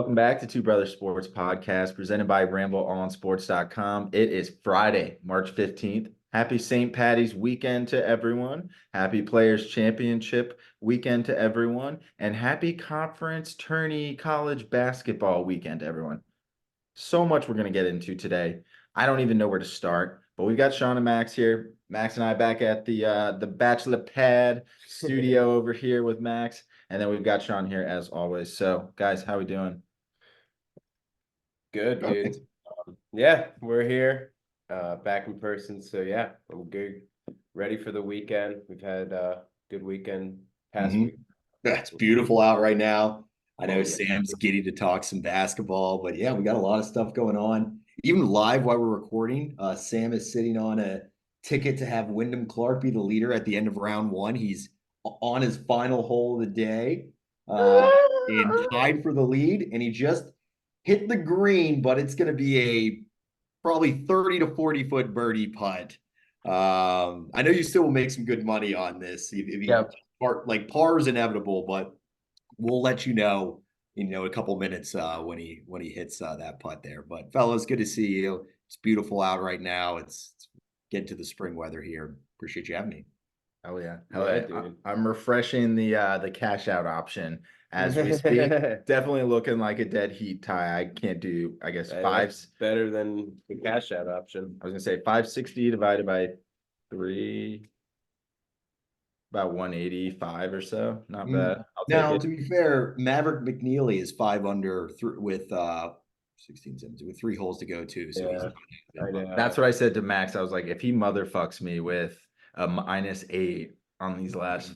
Welcome back to Two Brothers Sports Podcast presented by RambleOnSports.com. It is Friday, March 15th. Happy St. Patty's weekend to everyone. Happy Players Championship weekend to everyone. And happy conference tourney college basketball weekend to everyone. So much we're going to get into today. I don't even know where to start, but we've got Sean and Max here. Max and I back at the Bachelor Pad studio over here with Max. And then we've got Sean here as always. So, guys, how we doing? Good, dude. Yeah, we're here, back in person. So yeah, I'm good. Ready for the weekend. We've had a good weekend past Mhm. week. Yeah, it's beautiful out right now. I Oh know yeah. Sam's giddy to talk some basketball, but yeah, we got a lot of stuff going on. Even live while we're recording, Sam is sitting on a ticket to have Wyndham Clark be the leader at the end of round one. He's on his final hole of the day, and tied for the lead, and he just hit the green, but it's going to be a probably 30 to 40 foot birdie putt. I know you still will make some good money on this if you Yep. par is inevitable, but we'll let you know, a couple minutes when he hits that putt there. But fellas, good to see you. It's beautiful out right now. It's getting to the spring weather here. Appreciate you having me. Oh yeah. Hell Yeah, yeah. dude. I'm refreshing the cash out option as we speak. Definitely looking like a dead heat tie. I can't do, I guess, Hey, five. that's better than the cash out option. I was gonna say 560 divided by three, about 185 or so. Not Mm. bad. I'll take Now, it. to be fair, Maverick McNeely is 5 under with 16 17 with 3 holes to go too. So he's Yeah, I That's know. what I said to Max. I was like, if he motherfucks me with a -8 on these last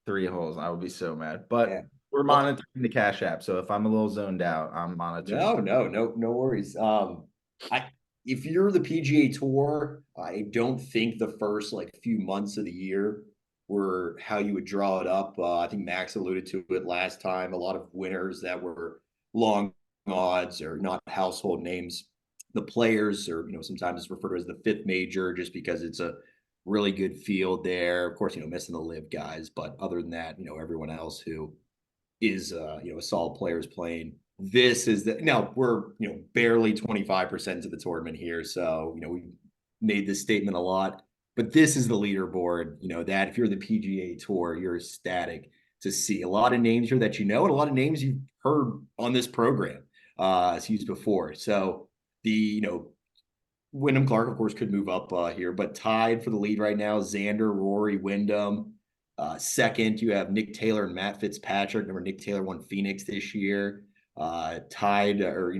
three holes, I would be so mad. yeah. But we're Well, monitoring the Cash App, so if I'm a little zoned out, I'm monitoring. no worries. I if you're the PGA Tour, I don't think the first like few months of the year were how you would draw it up. I think Max alluded to it last time. A lot of winners that were long odds or not household names. The players, or sometimes it's referred to as the fifth major, just because it's a really good field there. Of course, missing the live guys, but other than that, everyone else who is a solid players playing. This is the now we're barely 25% of the tournament here, so we made this statement a lot, but this is the leaderboard. That if you're the PGA Tour, you're ecstatic to see a lot of names here that and a lot of names you've heard on this program as used before. So the Wyndham Clark, of course, could move up here, but tied for the lead right now, Xander, Rory, Wyndham. Second, you have Nick Taylor and Matt Fitzpatrick. Remember, Nick Taylor won Phoenix this year. Tied, or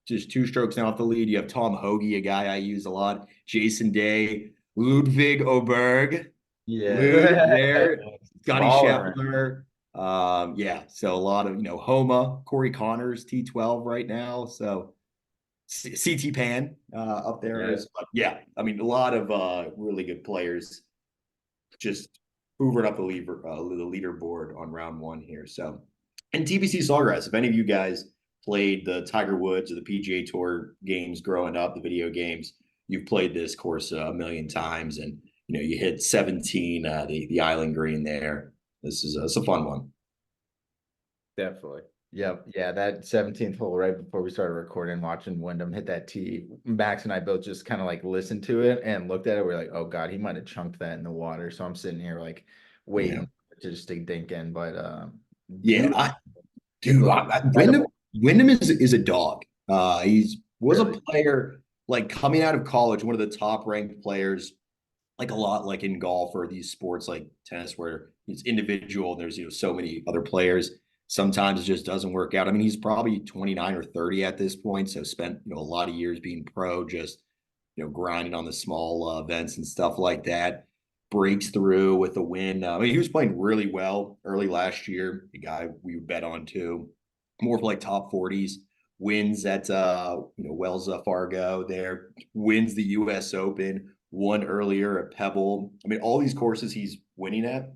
just 2 strokes now off the lead. You have Tom Hoagie, a guy I use a lot. Jason Day, Ludwig Oberg, Lude Yeah. there, Scotty Baller. Scheffler. Yeah, so a lot of Homa, Corey Connors, T12 right now. So CT Pan up there Yeah. is, but yeah, I mean, a lot of really good players just hoovering up the leaderboard on round one here. So, and TBC Sawgrass, if any of you guys played the Tiger Woods or the PGA Tour games growing up, the video games, you've played this course a million times, and you hit 17, the island green there. This is it's a fun one. Definitely. Yep. Yeah, that 17th hole right before we started recording, watching Wyndham hit that tee. Max and I both just kind of like listened to it and looked at it. We're like, oh God, he might have chunked that in the water. So I'm sitting here like Yeah, waiting to just dink in. But yeah, beautiful. It dude, looked Wyndham incredible. Wyndham is a dog. He's was a Really. player like coming out of college, one of the top ranked players, like a lot like in golf or these sports like tennis where it's individual and there's so many other players. Sometimes it just doesn't work out. I mean, he's probably 29 or 30 at this point, so spent a lot of years being pro, just grinding on the small events and stuff like that. Breaks through with a win. I mean, he was playing really well early last year. The guy we would bet on too, more for like top 40s. Wins at Wells Fargo there. Wins the U.S. Open. Won earlier at Pebble. I mean, all these courses he's winning at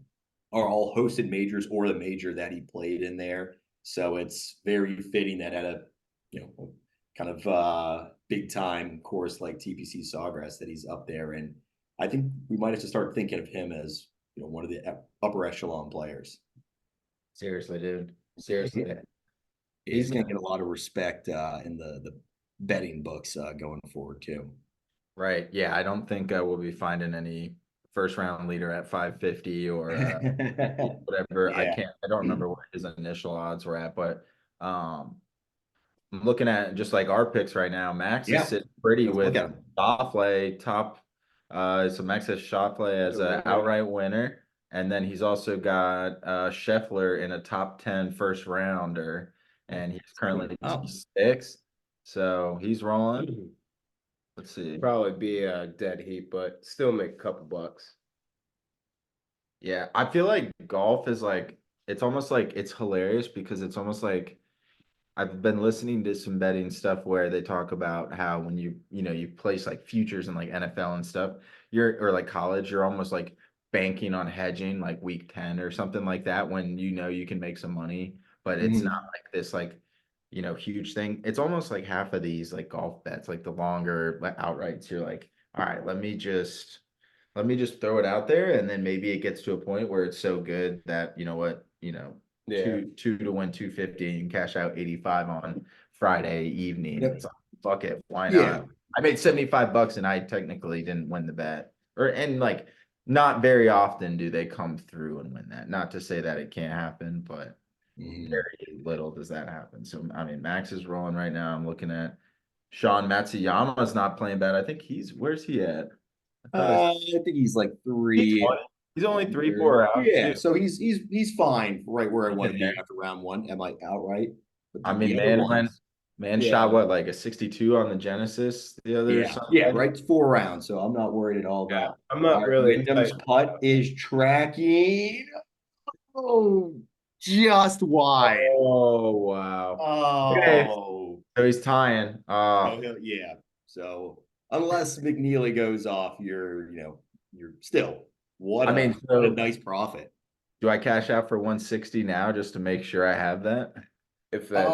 are all hosted majors or the major that he played in there. So it's very fitting that at a kind of big time course like TPC Sawgrass that he's up there. And I think we might have to start thinking of him as one of the upper echelon players. Seriously, dude. Seriously. He's going to get a lot of respect in the betting books going forward too. Right. Yeah, I don't think we'll be finding any first round leader at 550 or whatever. Yeah. I don't remember what his initial odds were at, but I'm looking at just like our picks right now. Max is Yeah. sitting pretty Let's look with at him. Shoffley top. So Max has Shoffley as an outright winner, and then he's also got Scheffler in a top 10 first rounder, and he's currently Oh. T6, so he's rolling. Let's see. Probably be a dead heat, but still make a couple bucks. Yeah, I feel like golf is like it's almost like it's hilarious because it's almost like I've been listening to some betting stuff where they talk about how when you place like futures in like NFL and stuff, or like college, you're almost like banking on hedging like week 10 or something like that when you can make some money, but it's not like this like huge thing. It's almost like half of these like golf bets, like the longer outrights, you're like, all right, let me just throw it out there, and then maybe it gets to a point where it's so good that Yeah. two to win 250 and cash out 85 on Friday evening. Yep. It's like, fuck it, why Yeah. not? I made 75 bucks and I technically didn't win the bet. And like not very often do they come through and win that. Not to say that it can't happen, but very little does that happen. So I mean Max is rolling right now. I'm looking at Sean Matsuyama's not playing bad. I think where's he at? I thought I think he's like he's three. he's only 3-4 out Yeah, too. so he's fine right where I want to be there. after round one. Am I outright? But I the mean, other man Yeah. shot what, like a 62 on the Genesis the other Sunday? yeah, right. 4 rounds, so I'm not worried at all Yeah, about. I'm not really Wyndham's excited. putt is tracking. Oh, just wide. Oh wow. Okay. Oh, So he's tying. yeah. So unless McNeely goes off, you're still I mean, what a so nice profit. do I cash out for 160 now just to make sure I have that? If that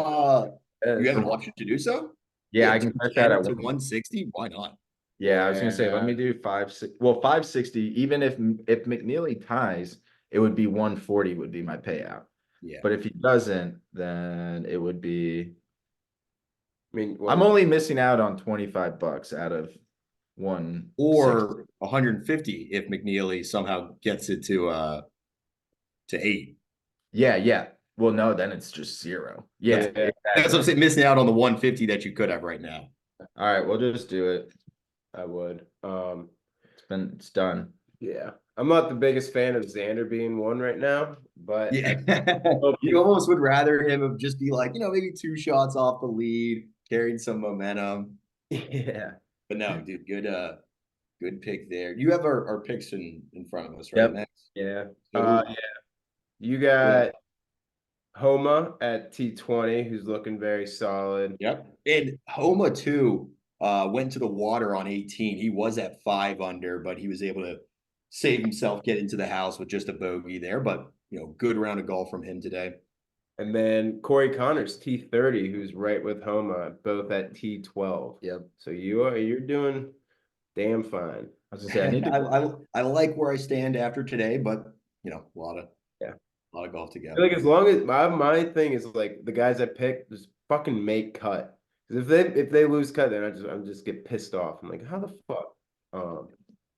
You have an For option to do so? yeah, I can cash out 210 at to one. 160. Why not? Yeah, I was gonna say, let Yeah. me do 560. Even if McNeely ties, it would be 140 would be my payout. Yeah. But if he doesn't, then it would be. I mean, I'm only missing out on 25 bucks out of one Or 150 if McNeely somehow gets it to 8. Yeah. Well, no, then it's just 0. Yeah, Yeah. exactly. That's what I'm saying, missing out on the 150 that you could have right now. All right, we'll just do it. I would. It's done. Yeah. I'm not the biggest fan of Xander being one right now, but Yeah. You almost would rather him have just be like, maybe 2 shots off the lead, carrying some momentum. yeah. But no, dude, good pick there. You have our picks in front of us, right, Yep. Max? Yeah. So, Yeah. You got Homa at T20, who's looking very solid. Yep. And Homa too went to the water on 18. He was at 5 under, but he was able to save himself, get into the house with just a bogey there. But good round of golf from him today. And then Corey Connors, T30, who's right with Homa, both at T12. Yep. So you're doing damn fine. I was gonna say I need to. I like where I stand after today, but a lot of golf I together. feel like as long as my thing is like the guys I pick just fucking make cut. Because if they lose cut, then I'm just get pissed off. I'm like, how the fuck?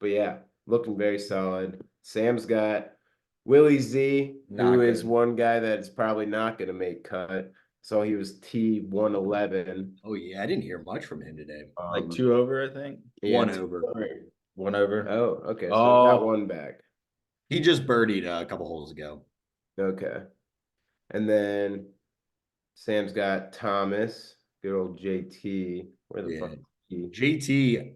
But yeah, looking very solid. Sam's got Willie Z, who is one guy that's probably not gonna make cut. So he was T111. Oh yeah, I didn't hear much from him today. Like 2 over, I think. Yeah, 1 over. 1 over. Oh, okay. So we got one back. He just birdied a couple holes ago. Okay. And then Sam's got Thomas, good old JT. Where the fuck is he? JT,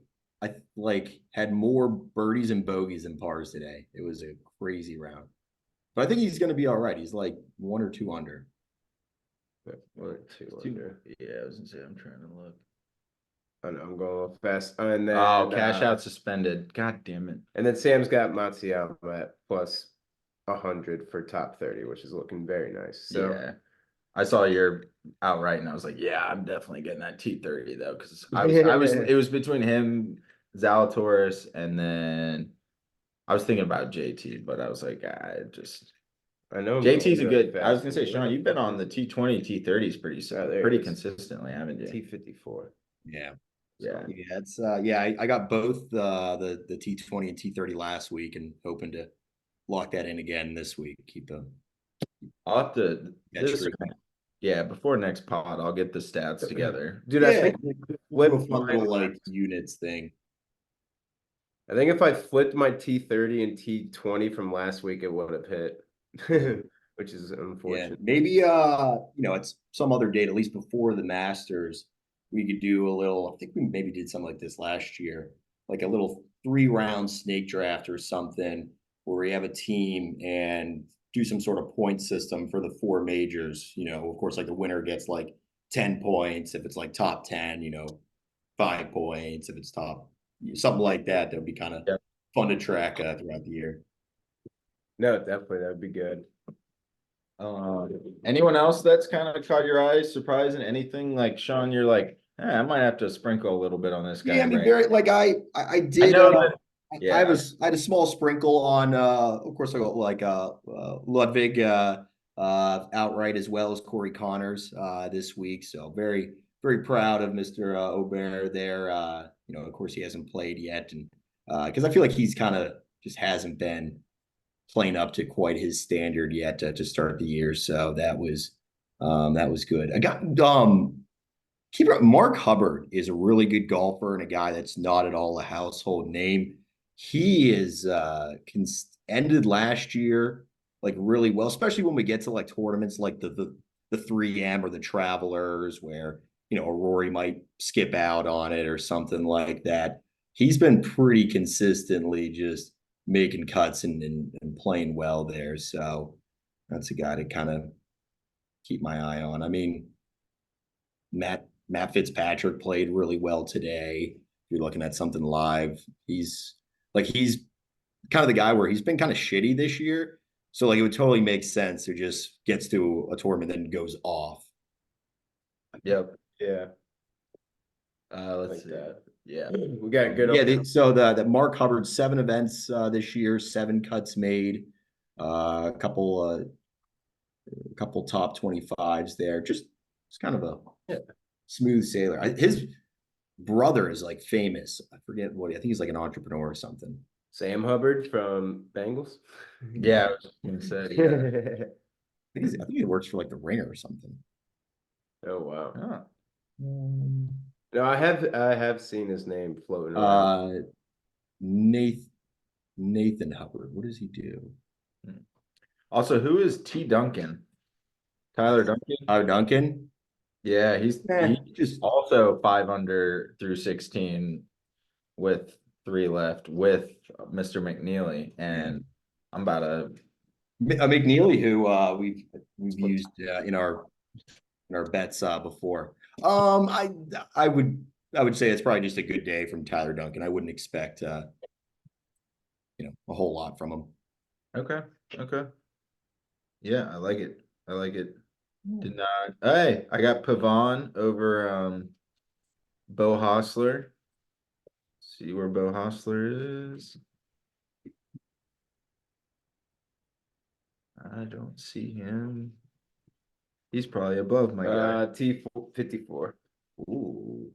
had more birdies and bogeys than pars today. It was a crazy round. But I think he's going to be all right. He's like 1 or 2 under. 1 or 2 under. Yeah, I was gonna say I'm trying to look. I know I'm going a little fast. And then cash out suspended. God damn it. And then Sam's got Matsuyama at plus 100 for top 30, which is looking very nice. So yeah. I saw your outright and I was like, yeah, I'm definitely getting that T30 though. Cause it was between him, Zalatoris, and then I was thinking about JT, but I was like, I know him JT's a really good. I was fast. gonna say, Sean, you've been on the T20, T30s There pretty he is. consistently, haven't you? T54. Yeah. Yeah. Yeah, it's yeah, I got both the T20 and T30 last week and hoping to lock that in again this week. Keep I'll have to that this. streak. Yeah, before next pod, I'll get the stats together. Dude, I Yeah, think we'll do a flipped fun mine. little like units thing. I think if I flipped my T30 and T20 from last week, it would have hit, which is Yeah, unfortunate. maybe it's some other date, at least before the Masters, we could do a little. I think we maybe did something like this last year, like a little 3-round snake draft or something, where we have a team and do some sort of point system for the 4 majors. Of course, like the winner gets like 10 points if it's like top 10. 5 points if it's top, something like that. That would be kind of Yeah. fun to track throughout the year. No, definitely that would be good. Anyone else that's kind of caught your eye, surprising? Anything like Sean? You're like, I might have to sprinkle a little bit on this guy. Yeah, I mean, right? very like I I did. know that. I Yeah. had a small sprinkle on. Of course, I got like Ludwig outright, as well as Corey Connors this week. So very very proud of Mr. Aubert there. Of course, he hasn't played yet, and because I feel like he's kind of just hasn't been playing up to quite his standard yet to start the year. So that was good. I got Mark Hubbard is a really good golfer and a guy that's not at all a household name. He is ended last year like really well, especially when we get to like tournaments like the 3M or the Travelers, where a Rory might skip out on it or something like that. He's been pretty consistently just making cuts and playing well there. So that's a guy to kind of keep my eye on. I mean, Matt Fitzpatrick played really well today. If you're looking at something live, he's kind of the guy where he's been kind of shitty this year. So like it would totally make sense to just gets to a tournament and goes off. Yep. Yeah, Let's like see. that. Yeah. We got good. Yeah. So the Mark Hubbard 7 events this year, 7 cuts made, a couple top 25s there. Just it's kind of a smooth sailor. His brother is like famous. I forget what I think he's like an entrepreneur or something. Sam Hubbard from Bengals. Yeah, I was gonna say. Yeah. I think he works for like the Ringer or something. Oh wow. Oh. No, I have seen his name floating around. Nathan Hubbard. What does he do? Also, who is T. Duncan? Tyler Duncan? Duncan. Yeah, he's Just also 5 under through 16 with 3 left with Mr. McNeely, and I'm about to. McNeely, who we've used in our bets before. I would say it's probably just a good day from Tyler Duncan. I wouldn't expect a whole lot from him. Okay. Yeah, I like it. Did not. Hey, I got Pavon over Bo Hostler. See where Bo Hostler is. I don't see him. He's probably above my guy. T54. Ooh.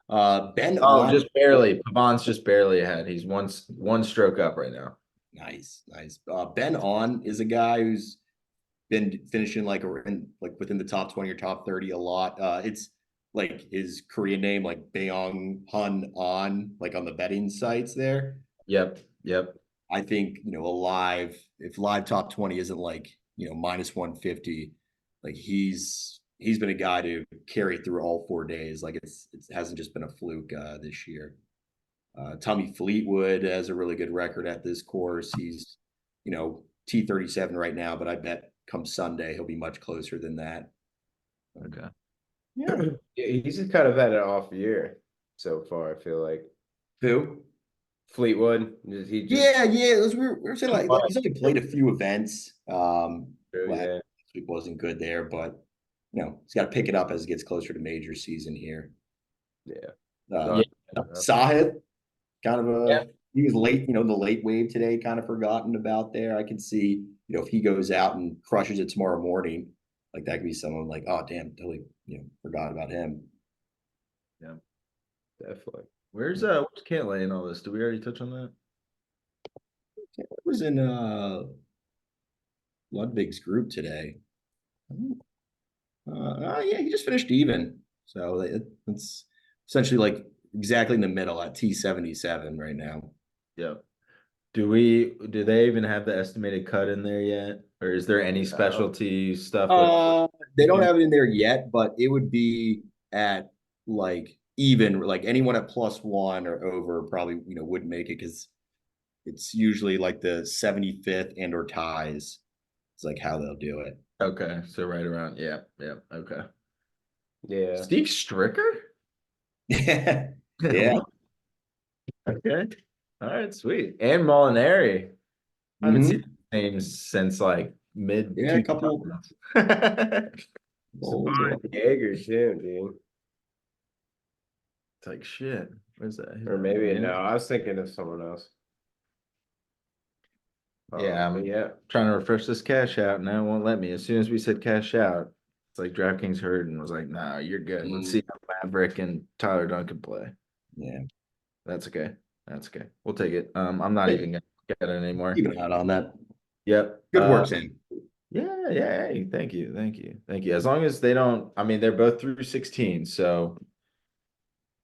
Ben Oh, on. just barely. Pavon's just barely ahead. He's one stroke up right now. Nice. Ben on is a guy who's been finishing like within the top 20 or top 30 a lot. It's like his Korean name, like Beong Hun On, like on the betting sites there. Yep. I think, if live top 20 isn't like, minus 150, like he's been a guy to carry through all 4 days. Like it hasn't just been a fluke this year. Tommy Fleetwood has a really good record at this course. He's, T37 right now, but I bet come Sunday he'll be much closer than that. Okay. Yeah, he's just kind of had an off year so far. I feel like Who? Fleetwood. Yeah. We were saying like he's only played a few events. Yeah. Last week wasn't good there, but he's got to pick it up as it gets closer to major season here. Yeah. Sahith, kind of Yeah. he was late, the late wave today, kind of forgotten about there. I could see, if he goes out and crushes it tomorrow morning, like that could be someone like, oh damn, totally, forgot about him. Yeah. Definitely. Where's Cantlay in all this? Did we already touch on that? It was in Ludwig's group today. Yeah, he just finished even. So it's essentially like exactly in the middle at T77 right now. Yeah. Do they even have the estimated cut in there yet? Or is there any specialty stuff with They don't have it in there yet, but it would be at like even, like anyone at +1 or over probably, would make it because it's usually like the 75th and or ties. It's like how they'll do it. Okay, so right around, yeah, okay. Yeah. Steve Stricker? Yeah. Yeah. Okay. All right, sweet. And Molinari. I haven't seen the names since like mid Yeah, a couple 2000s. old. Jaeger too, dude. It's like shit. Where's that? Or maybe no, I was thinking of someone else. Yeah, But I'm yeah. trying to refresh this cash out and now it won't let me. As soon as we said cash out, it's like DraftKings heard and was like, "Nah, you're good. Let's see how Maverick and Tyler Duncan play." Yeah. That's okay. That's okay. We'll take it. I'm not even gonna get it anymore. Keep an eye on that. Yep. Good work, Sam. Yeah. Hey, thank you. As long as they don't, I mean, they're both through 16, so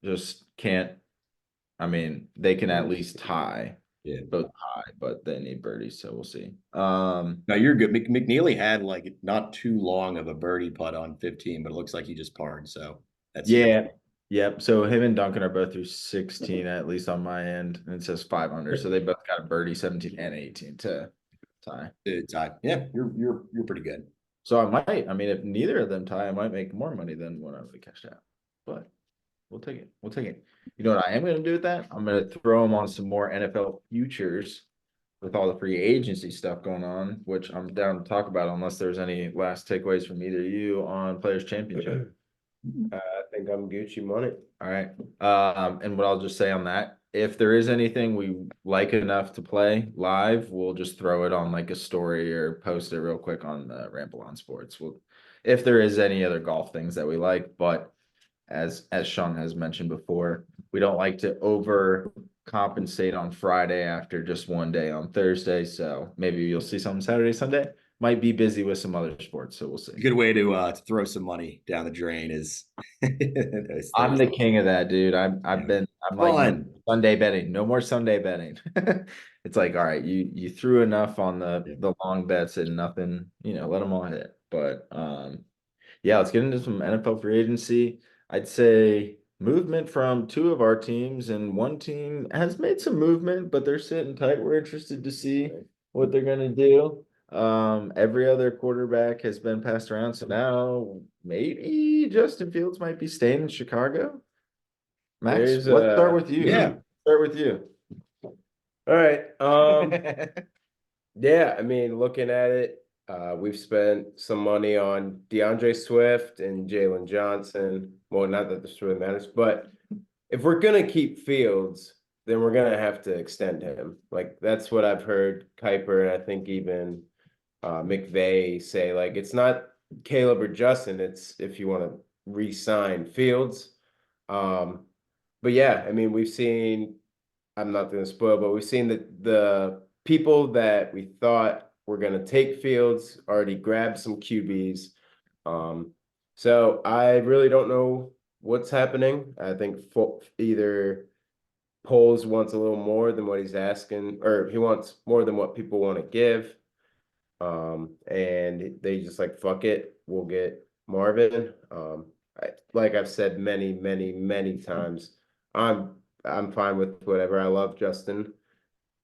just can't. I mean, they can at least tie, Yeah. both tie, but they need birdies, so we'll see. No, you're good. McNeely had like not too long of a birdie putt on 15, but it looks like he just parred. So that's Yeah. Yep. So him and Duncan are both through 16, at least on my end, and it says 5 under. So they both got a birdie 17 and 18 to tie. tie. Yeah, you're pretty good. So I mean, if neither of them tie, I might make more money than when I would have cashed out. But we'll take it. We'll take it. You know what I am going to do with that? I'm going to throw them on some more NFL futures with all the free agency stuff going on, which I'm down to talk about unless there's any last takeaways from either of you on Players Championship. I think I'm Gucci money. All right. And what I'll just say on that, if there is anything we like enough to play live, we'll just throw it on like a story or post it real quick on the Ramble on Sports. If there is any other golf things that we like, but as Sean has mentioned before, we don't like to overcompensate on Friday after just one day on Thursday. So maybe you'll see something Saturday, Sunday. Might be busy with some other sports, so we'll see. A good way to throw some money down the drain is. I'm the king of that, dude. I'm like Fun. Sunday betting. No more Sunday betting. It's like, all right, you threw enough on the long bets and nothing, let them all hit. But yeah, let's get into some NFL free agency. I'd say movement from two of our teams, and one team has made some movement, but they're sitting tight. We're interested to see what they're gonna do. Every other quarterback has been passed around, so now maybe Justin Fields might be staying in Chicago. Max, let's start with you. Yeah. Start with you. All right. Yeah, I mean, looking at it, we've spent some money on DeAndre Swift and Jalen Johnson. Well, not that this really matters, but if we're gonna keep Fields, then we're gonna have to extend him. Like that's what I've heard Kuiper and I think even McVay say. Like it's not Caleb or Justin. It's if you want to re-sign Fields. But yeah, I mean, we've seen. I'm not going to spoil, but we've seen that the people that we thought were going to take Fields already grabbed some QBs. So I really don't know what's happening. I think either Poles wants a little more than what he's asking, or he wants more than what people want to give. And they just like, fuck it, we'll get Marvin. Like I've said many times, I'm fine with whatever. I love Justin,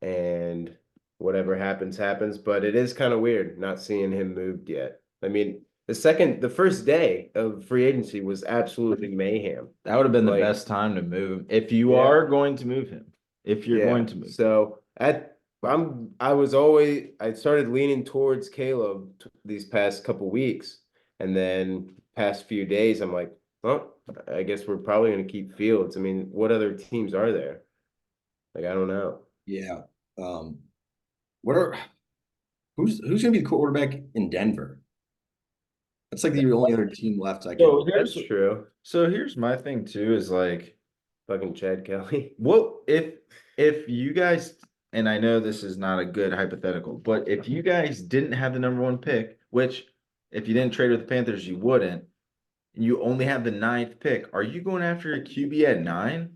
and whatever happens, happens. But it is kind of weird not seeing him moved yet. I mean, the first day of free agency was absolutely mayhem. That would have been the Like, best time to move if you Yeah. are going to move him. If you're going to move. So I started leaning towards Caleb these past couple weeks, and then past few days, I'm like, well, I guess we're probably going to keep Fields. I mean, what other teams are there? Like, I don't know. Yeah. What are Who's gonna be the quarterback in Denver? That's like the only other team left I So can. That's here's true. so here's my thing too is like Fucking Chad Kelly. what if you guys, and I know this is not a good hypothetical, but if you guys didn't have the number one pick, which if you didn't trade with the Panthers, you wouldn't, and you only have the ninth pick, are you going after a QB at 9?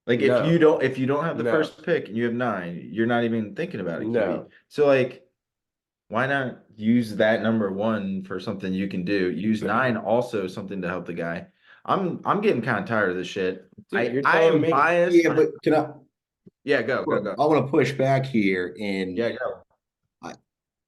Like No, if you don't have the no, first pick and you have 9, you're not even thinking about a QB. no. So like why not use that number one for something you can do? Use 9 also something to help the guy. I'm getting kind of tired of this shit. Dude, you're I telling am me. biased. Yeah, but can I? Yeah, go. I want to push back here, and Yeah, go. I,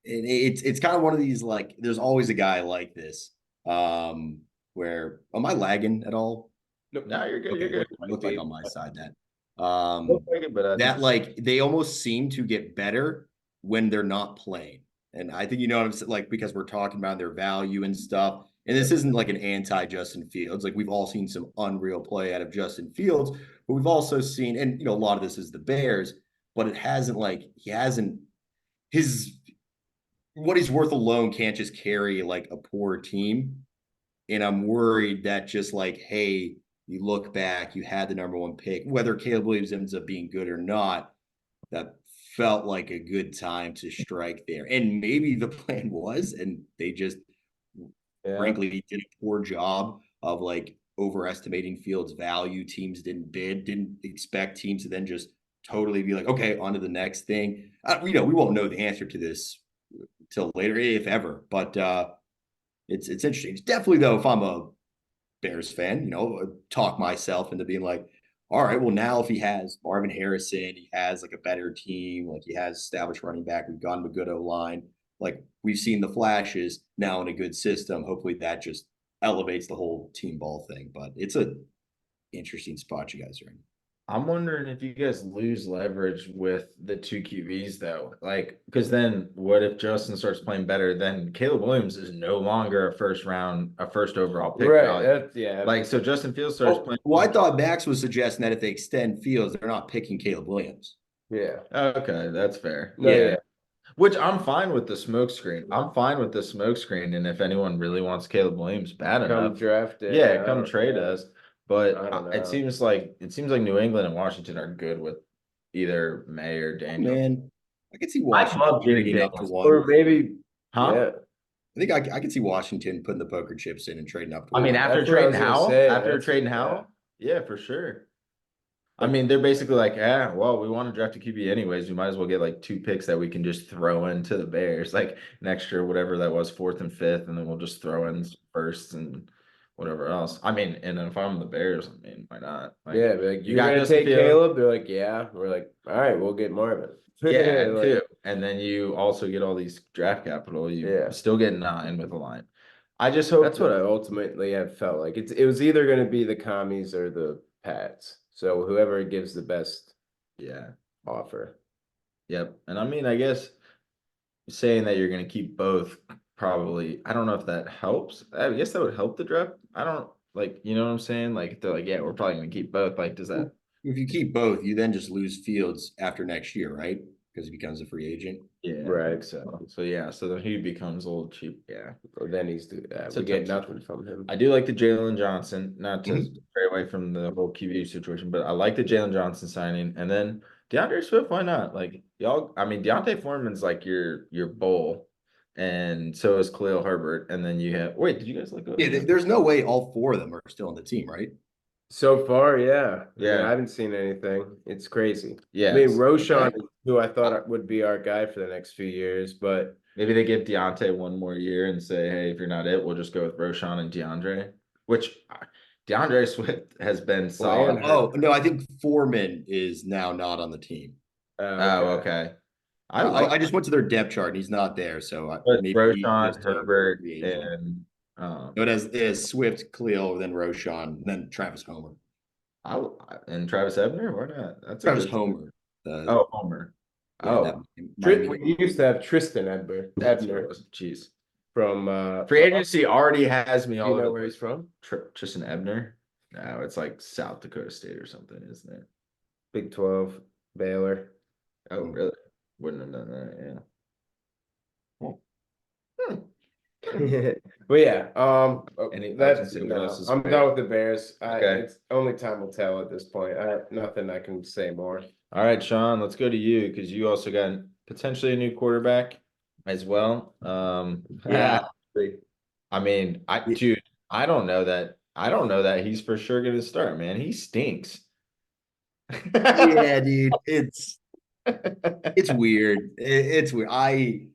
it's kind of one of these like. There's always a guy like this. Um, where am I lagging at all? Nope. No, you're good. You're Okay, good. look like on my side that. Looks like it, but I think That like they almost seem to get better when they're not playing. And I think you know what I'm saying, like because we're talking about their value and stuff. And this isn't like an anti-Justin Fields. Like we've all seen some unreal play out of Justin Fields, but we've also seen, and you know, a lot of this is the Bears, but it hasn't like he hasn't his what he's worth alone can't just carry like a poor team. And I'm worried that just like, hey, you look back, you had the number one pick, whether Caleb Williams ends up being good or not, that felt like a good time to strike there. And maybe the plan was, and they just Yeah. frankly did a poor job of like overestimating Fields' value. Teams didn't bid, didn't expect teams to then just totally be like, okay, on to the next thing. We won't know the answer to this till later, if ever. But it's interesting. It's definitely though, if I'm a Bears fan, talk myself into being like, all right, well, now if he has Marvin Harrison, he has like a better team, like he has established running back, we've gotten a good O line, like we've seen the flashes now in a good system. Hopefully that just elevates the whole team ball thing. But it's a interesting spot you guys are in. I'm wondering if you guys lose leverage with the two QBs though. Like, because then what if Justin starts playing better? Then Caleb Williams is no longer a first overall pick Right. value. That's yeah. Like, so Justin Fields starts Oh, playing well, I well. thought Max was suggesting that if they extend Fields, they're not picking Caleb Williams. Yeah. Okay, that's fair. No, Yeah. yeah. Which I'm fine with the smoke screen. I'm fine with the smoke screen. And if anyone really wants Caleb Williams bad Come enough, draft it. yeah, come trade us. But I don't it know. seems like New England and Washington are good with either May or Oh, Daniel. man, I could see I Washington love getting trading up to Daniels. one. Or maybe, Huh? yeah. I think I could see Washington putting the poker chips in and trading up to I mean, one. That's what I was gonna say. After trading Howell, yeah, for sure. I mean, they're basically like, yeah, well, we want to draft a QB anyways. We might as well get like 2 picks that we can just throw into the Bears, like next year, whatever that was, fourth and fifth, and then we'll just throw in some firsts and whatever else. I mean, and if I'm the Bears, I mean, why not? Like, Yeah, be like you you're got gonna Justin take Fields, Caleb. They're like, yeah. We're like, all right, we'll get Marvin. yeah, Like, too, and then you also get all these draft capital. You yeah. still get 9 with a line. I just hope That's what I ultimately have felt like. It was either gonna be the commies or the Pats. So whoever gives the best yeah, offer. yep. And I mean, I guess saying that you're going to keep both probably, I don't know if that helps. I guess that would help the draft. I don't like, you know what I'm saying? Like they're like, yeah, we're probably going to keep both. Like, does that? If you keep both, you then just lose Fields after next year, right? Because he becomes a free agent. Yeah, I Right. think so. So yeah, so then he becomes a little cheap. Yeah, Well, then It's we a get tough nothing from him. I do like the Jalen Johnson, not to Mhm. stray away from the whole QB situation, but I like the Jalen Johnson signing. And then DeAndre Swift, why not? Like y'all, I mean, Deontay Foreman's like your bull, and so is Khalil Herbert. And then you have wait, did you guys let go? Yeah, there's no way all four of them are still on the team, right? So far, yeah. I mean, I Yeah, haven't seen anything. It's crazy. yeah. I mean, it's- Roshan okay. is who I thought would be our guy for the next few years, but Maybe they give Deontay one more year and say, hey, if you're not it, we'll just go with Roshan and DeAndre. Which DeAndre Swift has been Well, solid. and Oh, no, I think Foreman is now not on the team. Oh, okay. okay. I I like just went to their depth chart and he's not there. So but maybe he's Roshan, just a Herbert, free agent. and No, it has Swift, Khalil, then Roshan, then Travis Homer. I and Travis Ebner. Why not? That's a Travis good. Homer. Oh, Homer. Yeah, that Oh, Miami. We used to have Tristan that's what it Ebner was. Jeez. from Free agency already has me do all you over know the where place. he's from? Tristan Ebner. No, it's like South Dakota State or something, isn't it? Big 12, Baylor. Oh, really? Wouldn't have done that. Yeah. But yeah, Any that's anything else is I'm fair. done with the Bears. Okay. It's only time will tell at this point. Nothing I can say more. All right, Sean, let's go to you because you also got potentially a new quarterback as well. Yeah. I mean, dude, I don't know that. I don't know that he's for sure going to start, man. He stinks. Yeah, dude. It's weird. It's weird. I,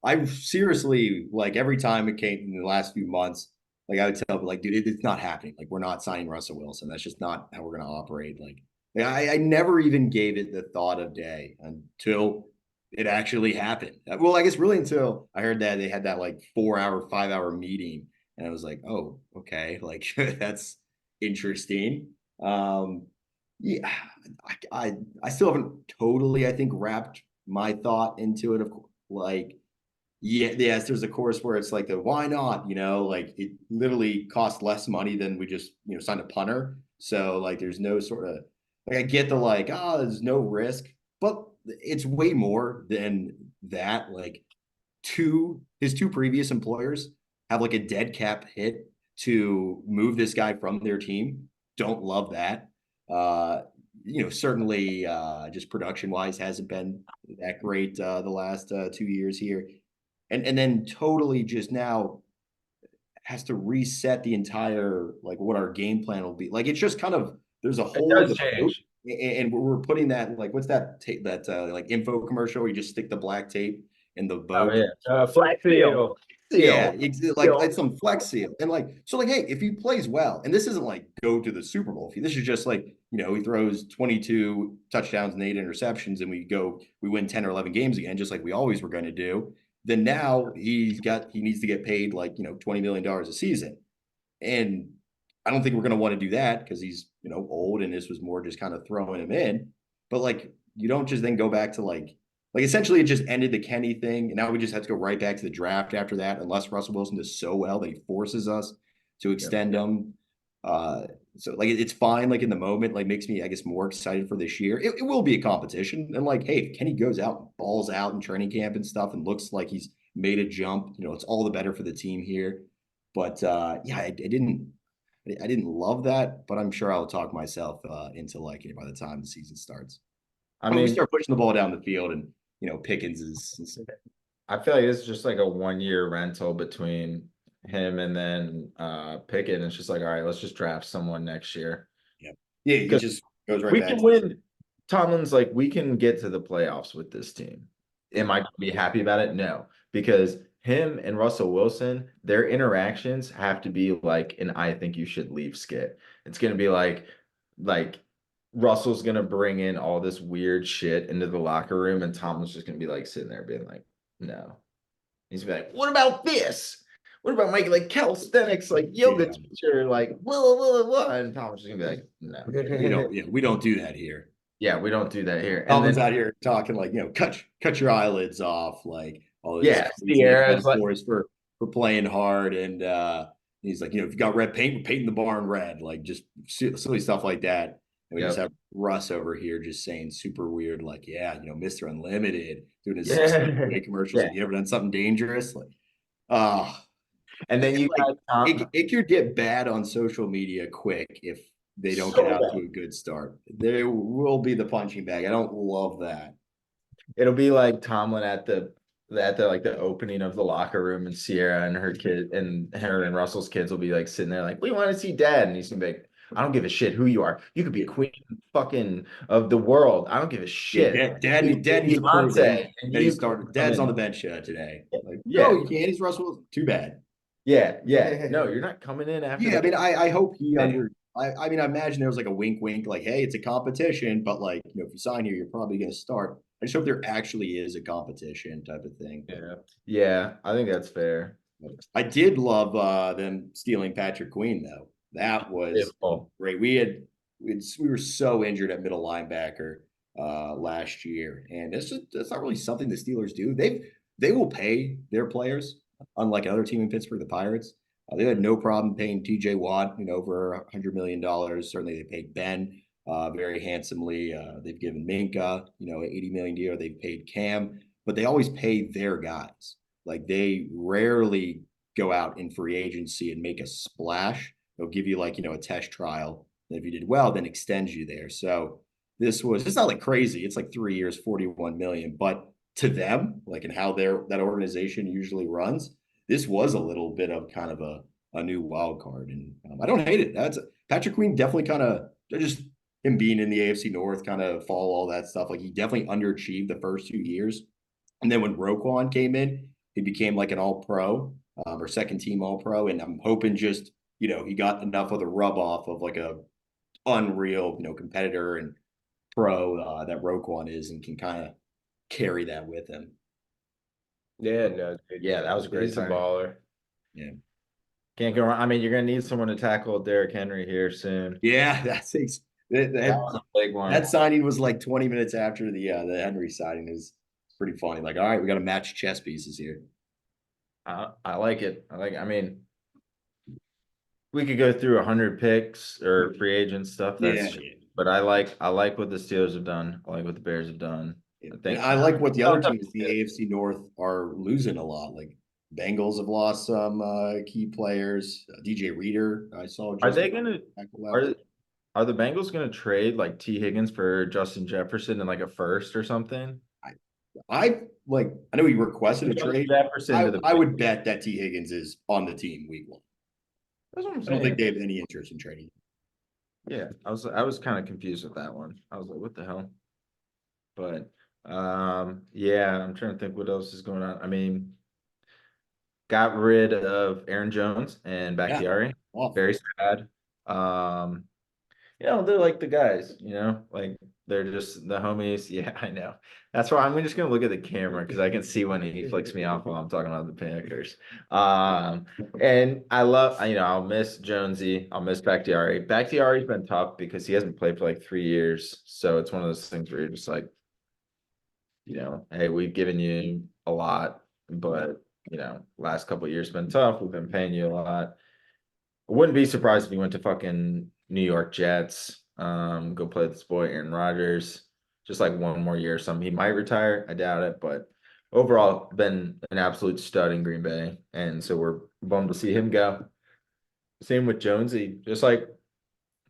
I seriously, like, every time it came in the last few months, like, I would tell people, like, dude, it's not happening. Like, we're not signing Russell Wilson. That's just not how we're going to operate. Like, I never even gave it the thought of day until it actually happened. Well, I guess really until I heard that they had that like 4 hour, 5 hour meeting, and I was like, oh, okay, like that's interesting. Um, yeah, I still haven't totally, I think, wrapped my thought into it. Of course, like, yeah, yes, there's a course where it's like the why not, like it literally costs less money than we just, signed a punter. So like there's no sort of like I get the like, there's no risk, but it's way more than that. Like his two previous employers have like a dead cap hit to move this guy from their team. Don't love that. Uh, certainly just production wise hasn't been that great the last 2 years here. And then totally just now has to reset the entire like what our game plan will be. Like it's just kind of there's a It hole in does the boat, change. and we're putting that like what's that tape that like info commercial where you just stick the black tape in the Oh boat. yeah. Flex seal. Yeah, Seal. like Seal. it's some flex seal, and like so, like hey, if he plays well, and this isn't like go to the Super Bowl, this is just like he throws 22 touchdowns and 8 interceptions, and we win 10 or 11 games again, just like we always were going to do. Then now he needs to get paid like $20 million a season, and I don't think we're going to want to do that because he's old, and this was more just kind of throwing him in. But like you don't just then go back to like essentially it just ended the Kenny thing, and now we just have to go right back to the draft after that, unless Russell Wilson does so well that he forces us to Yep. extend him. Uh, so like it's fine, like in the moment, like makes me I guess more excited for this year. It will be a competition, and like hey, if Kenny goes out, and balls out in training camp and stuff, and looks like he's made a jump, it's all the better for the team here. But yeah, I didn't love that, but I'm sure I'll talk myself into liking it by the time the season starts. I When we mean, start pushing the ball down the field, and Pickens is I feel like this is just like a 1 year rental between him and then Pickett. And it's just like, all right, let's just draft someone next year. yeah, yeah, he Because just goes right we back can to win. Tomlin's like, we can get to the playoffs with this team. Am I going to be happy about it? No, because him and Russell Wilson, their interactions have to be like and I think you should leave skit. It's going to be like Russell's going to bring in all this weird shit into the locker room, and Tomlin's just going to be like sitting there being like, no. He's gonna be like, what about this? What about making like calisthenics, like yoga yeah. teacher, like blah, blah, blah. And Tom's just gonna be like, no. We don't do that here. Yeah, we don't do that here. And Tomlin's then out here talking like cut your eyelids off, like all this yeah, crazy like Sierra's like, metaphors for playing hard, and he's like if you got red paint, we're painting the barn red, like just silly stuff like that. And we just yep. have Russ over here just saying super weird, like, yeah, Mr. Unlimited doing his Yeah. commercials. Yeah. Like, you ever done something dangerous? Like, uh, And then you like got Tom. it could get bad on social media quick if they don't get So out to bad. a good start. There will be the punching bag. I don't love that. It'll be like Tomlin at the like the opening of the locker room, and Sierra and her kid and her and Russell's kids will be like sitting there like, we want to see dad. And he's gonna be like, I don't give a shit who you are. You could be queen fucking of the world. I don't give a Yeah, shit. dad needs to prove Beyonce, and that he you started. come Dad's on in. the bench today. Like, no, Yeah, you can't. He's Russell. Too bad. yeah. No, you're not coming in after Yeah, I the mean, I hope he game. I mean, I imagine there was like a wink, wink, like, hey, it's a competition, but like, if you sign here, you're probably going to start. I just hope there actually is a competition type of thing. Yeah, yeah, I think that's fair. I did love them stealing Patrick Queen though. That was Beautiful. great. We were so injured at middle linebacker last year, and that's not really something the Steelers do. They will pay their players, unlike another team in Pittsburgh, the Pirates. They had no problem paying T.J. Watt, over $100 million. Certainly, they paid Ben very handsomely. They've given Minka, $80 million deal. They've paid Cam, but they always pay their guys. Like they rarely go out in free agency and make a splash. They'll give you like, a test trial. And if you did well, then extends you there. So it's not like crazy. It's like 3 years, 41 million. But to them, like in how that organization usually runs, this was a little bit of kind of a new wild card. And I don't hate it. That's Patrick Queen definitely kind of just him being in the AFC North, kind of follow all that stuff. Like he definitely underachieved the first 2 years. And then when Roquan came in, he became like an all pro or second team all pro. And I'm hoping just, he got enough of the rub off of like a unreal, competitor and pro that Roquan is and can kind of carry that with him. Yeah, no, dude, Yeah, that was a great he's a signing. baller. Yeah. Can't go wrong. I mean, you're gonna need someone to tackle Derrick Henry here soon. Yeah, That was a big one. that signing was like 20 minutes after the Henry signing. Is pretty funny. Like, all right, we got to match chess pieces here. I like it. I mean, we could go through 100 picks or free agent stuff. Yeah, But I like what the Steelers have done. I like what the Bears have done. yeah. I And think I like what the other teams, the AFC North, are losing a lot. Like Bengals have lost some key players. DJ Reader, I saw. Are Just they gonna left. are the Bengals gonna trade like T. Higgins for Justin Jefferson and like a first or something? I like. I know he requested a Justin trade. Jefferson to the I would bet that T Higgins is on the team week 1. That's what I'm I don't saying. think they have any interest in trading. Yeah, I was kind of confused with that one. I was like, what the hell? But yeah, I'm trying to think what else is going on. I mean, got rid of Aaron Jones and Yeah, Bakhtiari. off. Very sad. Um, they're like the guys, like they're just the homies. Yeah, I know. That's why I'm just gonna look at the camera because I can see when he flicks me off while I'm talking about the Packers. Um, and I'll miss Jonesy. I'll miss Bakhtiari. Bakhtiari's been tough because he hasn't played for like 3 years. So it's one of those things where you're just like, hey, we've given you a lot, but last couple of years been tough. We've been paying you a lot. I wouldn't be surprised if he went to fucking New York Jets. Go play with this boy Aaron Rodgers. Just like one more year or something. He might retire. I doubt it, but overall, been an absolute stud in Green Bay. And so we're bummed to see him go. Same with Jonesy. Just like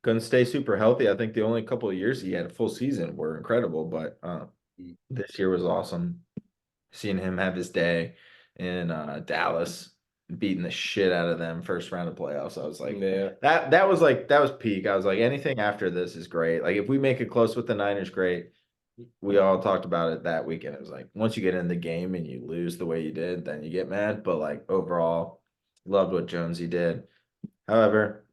couldn't stay super healthy. I think the only couple of years he had a full season were incredible, but this year was awesome. Seeing him have his day in Dallas, beating the shit out of them first round of playoffs. I was like, Yeah, that was peak. I was like, anything after this is great. Like if we make it close with the Niners, great. We all talked about it that weekend. It was like once you get in the game and you lose the way you did, then you get mad. But like overall, loved what Jonesy did. However,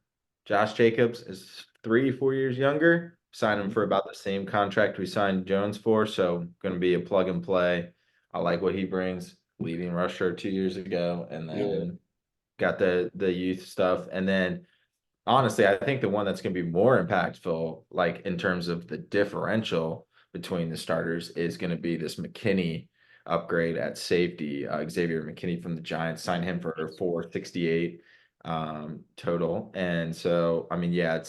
Josh Jacobs is 3, 4 years younger. Signed him for about the same contract we signed Jones for. So going to be a plug and play. I like what he brings, leaving Russia 2 years ago, and then got the youth stuff. And then honestly, I think the one that's going to be more impactful, like in terms of the differential between the starters, is going to be this McKinney upgrade at safety. Xavier McKinney from the Giants signed him for 468 total, and so I mean, yeah,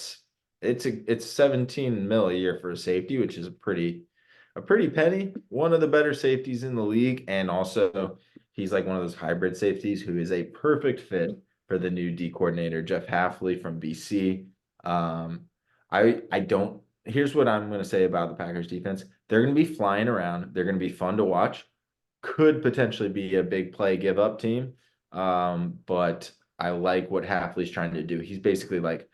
it's 17 mil a year for a safety, which is a pretty penny. One of the better safeties in the league, and also he's like one of those hybrid safeties who is a perfect fit for the new D coordinator, Jeff Hafley from BC. I don't. Here's what I'm going to say about the Packers defense. They're going to be flying around. They're going to be fun to watch. Could potentially be a big play give up team. But I like what Hafley's trying to do. He's basically like,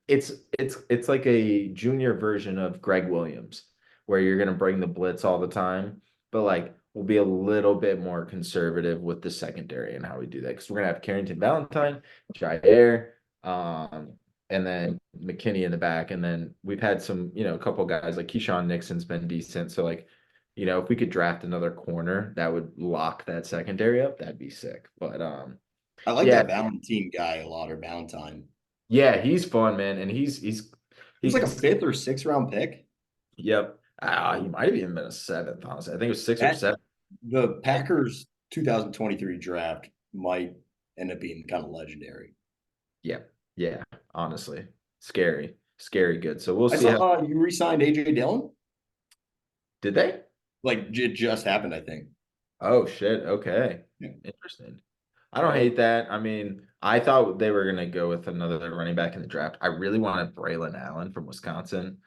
it's like a junior version of Greg Williams, where you're going to bring the blitz all the time, but like we'll be a little bit more conservative with the secondary and how we do that because we're gonna have Carrington Valentine, Jair, and then McKinney in the back, and then we've had some, a couple guys like Keyshawn Nixon's been decent. So like, if we could draft another corner that would lock that secondary up, that'd be sick. But I like yeah, that Valentine guy a lot, or Valentine. yeah, he's fun, man, and he's He was like a 5th or 6th round pick. Yep. He might have even been a seventh, honestly. I think it was six or That seven. the Packers 2023 draft might end up being kind of legendary. Yeah. Yeah. Honestly. Scary. Scary good. So we'll I see how saw you re-signed AJ Dillon. did they? Like it just happened, I think. Oh shit. Okay. Yeah. Interesting. I don't hate that. I mean, I thought they were gonna go with another running back in the draft. I really wanted Braylon Allen from Wisconsin,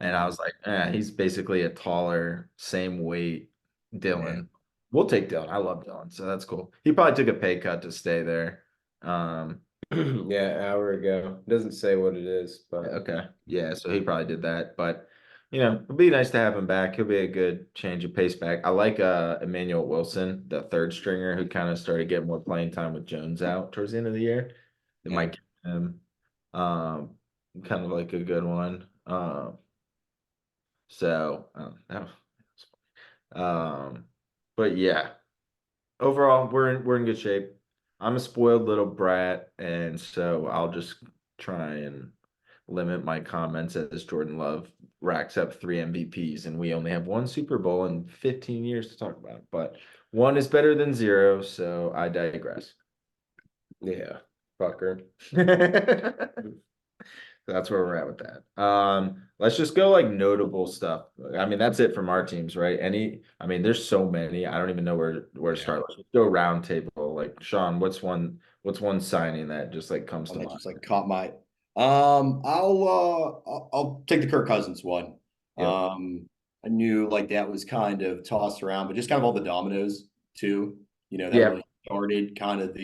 and I Mhm. was like, he's basically a taller, same weight Yeah. Dylan. We'll take Dylan. I love Dylan, so that's cool. He probably took a pay cut to stay there. Yeah, an hour ago. Doesn't say what it is, but Okay. Yeah, so he probably did that. But it'd be nice to have him back. He'll be a good change of pace back. I like Emmanuel Wilson, the third stringer who kind of started getting more playing time with Jones out towards the end of the year. They Yeah. might give him um kind of like a good one. So um but yeah, overall we're in good shape. I'm a spoiled little brat, and so I'll just try and limit my comments as Jordan Love racks up 3 MVPs, and we only have one Super Bowl in 15 years to talk about. But one is better than zero, so I digress. yeah, fucker. That's where we're at with that. Let's just go like notable stuff. I mean, that's it from our teams, right? I mean, there's so many. I don't even know where to Yeah. start. Let's just go round table. Like Sean, what's one signing that just like comes Oh, to that mind? just like caught my. I'll take the Kirk Cousins one. Yep. I knew like that was kind of tossed around, but just kind of all the dominoes too. That Yeah. really started kind of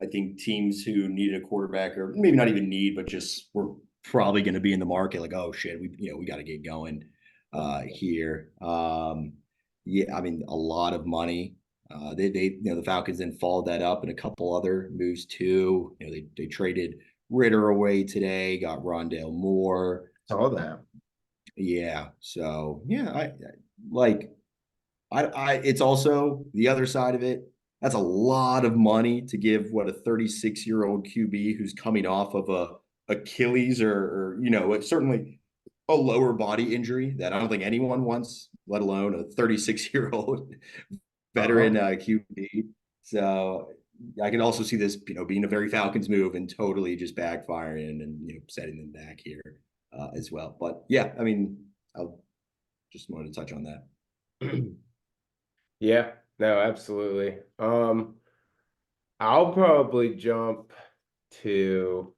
I think teams who needed a quarterback, or maybe not even need, but just were probably going to be in the market. Like, oh shit, we got to get going here. Yeah, I mean, a lot of money. The Falcons then followed that up in a couple other moves too. They traded Ritter away today, got Rondale Moore. Saw that. Yeah, so yeah, I like it's also the other side of it. That's a lot of money to give a 36-year-old QB who's coming off of a Achilles or it's certainly a lower body injury that I don't think anyone wants, let alone a 36-year-old veteran Uh-huh. QB. So I can also see this, being a very Falcons move and totally just backfiring and setting them back here as well. But yeah, I mean, I just wanted to touch on that. Yeah, no, absolutely. I'll probably jump to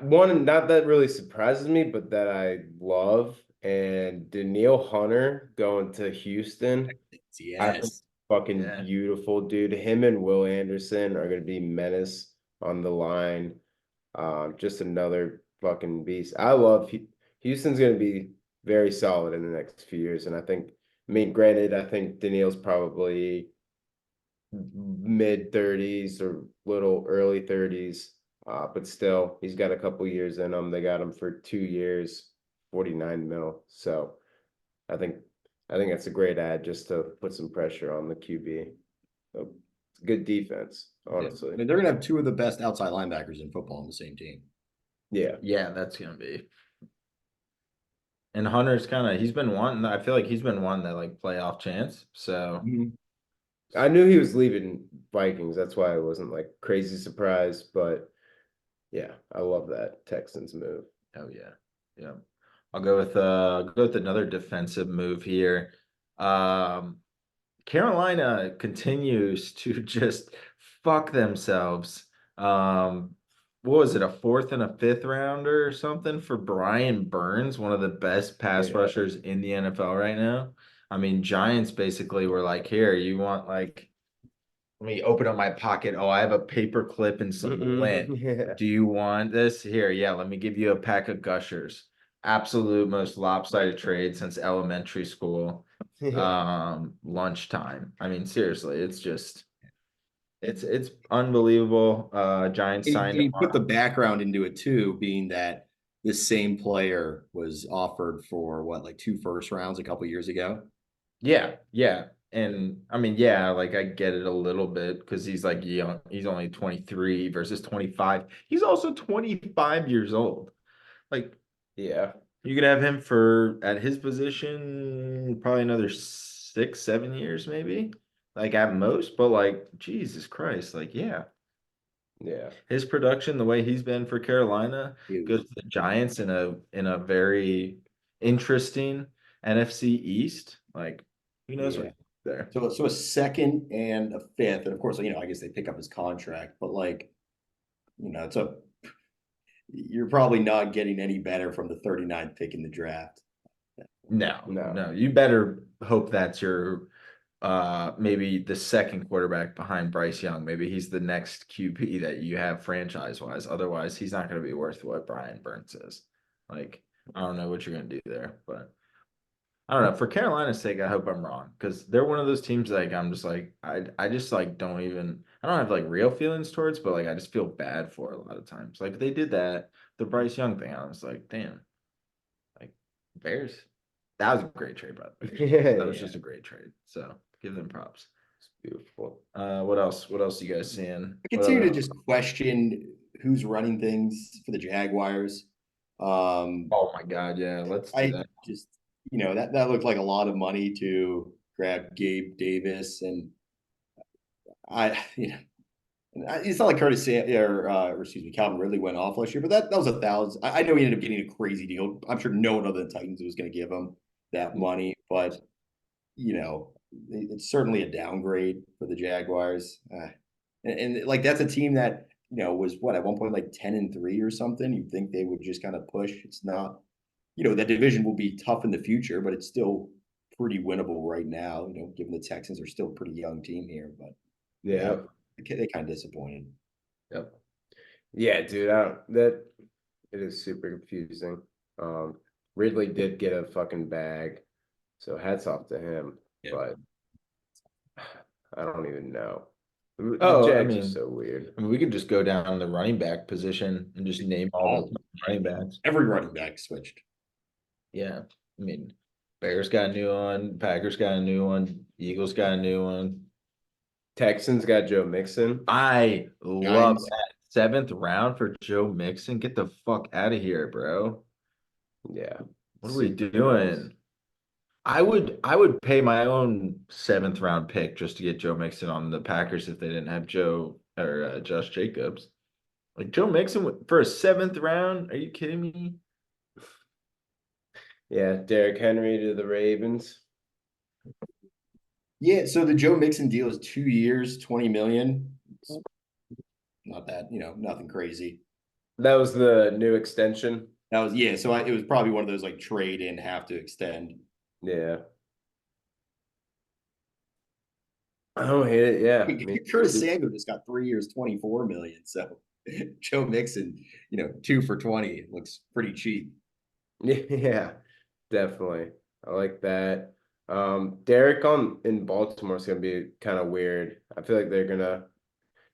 one not that really surprises me, but that I love, and Daniil Hunter going to Houston. I think Yes. fucking Yeah. beautiful, dude. Him and Will Anderson are gonna be menace on the line. Just another fucking beast. I love Houston's gonna be very solid in the next few years, and I mean, granted, I think Daniil's probably mid 30s or little early 30s. But still, he's got a couple years in him. They got him for 2 years, 49 mil. So I think I think that's a great ad just to put some pressure on the QB. So, it's good defense, Yeah. I honestly. mean, they're going to have two of the best outside linebackers in football on the same team. Yeah. Yeah, that's gonna be. And Hunter's he's been wanting, I feel like he's been wanting that like playoff chance. So, Mhm. I knew he was leaving Vikings. That's why I wasn't like crazy surprised. But yeah, I love that Texans move. oh yeah. Yeah. I'll go with another defensive move here. Um, Carolina continues to just fuck themselves. What was it, a fourth and a fifth rounder or something for Brian Burns, one of the best pass Yeah. rushers in the NFL right now? I mean, Giants basically were like, here, you want like, let me open up my pocket. Oh, I have a paper clip and some lint. Yeah. Do you want this? Here, yeah, let me give you a pack of Gushers. Absolute most lopsided trade since elementary school. Yeah. Lunchtime. I mean, seriously, it's unbelievable. Giants And signed you put the background into it too, being that this same player was offered for what, like 2 first rounds a couple years ago. Yeah, yeah. And I mean, yeah, like I get it a little bit because he's like young. He's only 23 versus 25. He's also 25 years old. Like Yeah. you could have him for at his position probably another 6, 7 years, maybe, like at most. But like, Jesus Christ, like, yeah, Yeah. his production, the way he's been for Carolina, goes Huge. to the Giants in a very interesting NFC East. Like, who knows Yeah. what there. So a second and a fifth, and of course, I guess they pick up his contract, but like, it's you're probably not getting any better from the 39th pick in the draft. No, No. no. You better hope that's your maybe the second quarterback behind Bryce Young. Maybe he's the next QB that you have franchise wise. Otherwise, he's not going to be worth what Brian Burns is. Like, I don't know what you're going to do there, but I don't know. For Carolina's sake, I hope I'm wrong because they're one of those teams like I'm just like I just like don't even I don't have like real feelings towards, but like I just feel bad for a lot of times. Like they did that the Bryce Young thing. I was like, damn, like Bears. That was a great trade, by the way. Yeah, That was yeah. just a great trade. So give them props. It's beautiful. What else? What else you guys seeing? I What continue to other? just question who's running things for the Jaguars. Oh my God, yeah, let's do I that. just, that looked like a lot of money to grab Gabe Davis, and it's not like or excuse me, Calvin Ridley went off last year, but that was 1,000. I know he ended up getting a crazy deal. I'm sure no one other than the Titans was going to give him that money, but it's certainly a downgrade for the Jaguars. And like that's a team that was what at one point like 10-3 or something. You'd think they would just kind of push. It's not. That division will be tough in the future, but it's still pretty winnable right now. Given the Texans are still a pretty young team here, but Yeah. they kind of disappointed. Yep. Yeah, dude. That it is super confusing. Ridley did get a fucking bag, so hats off to him. Yeah. But I don't even know. The Oh, Jags are so weird. we could just go down the running back position and just name all the running backs. Every running back switched. Yeah, I mean, Bears got a new one, Packers got a new one, Eagles got a new one. Texans got Joe Mixon. I love Giants. that 7th round for Joe Mixon. Get the fuck out of here, bro. Yeah. What are we Super doing? I would pay my own 7th round pick just to get Joe Mixon on the Packers if they didn't have Joe or Josh Jacobs. Like Joe Mixon for a 7th round? Are you kidding me? Yeah, Derrick Henry to the Ravens. Yeah, so the Joe Mixon deal is 2 years, 20 million. It's not that, nothing crazy. That was the new extension. That was so it was probably one of those like trade in, have to extend. Yeah. I don't hate it. Yeah. I mean, Curtis Samuel just got 3 years, 24 million. So Joe Mixon, 2 for 20 looks pretty cheap. yeah, definitely. I like that. Derek in Baltimore is gonna be kind of weird. I feel like they're gonna.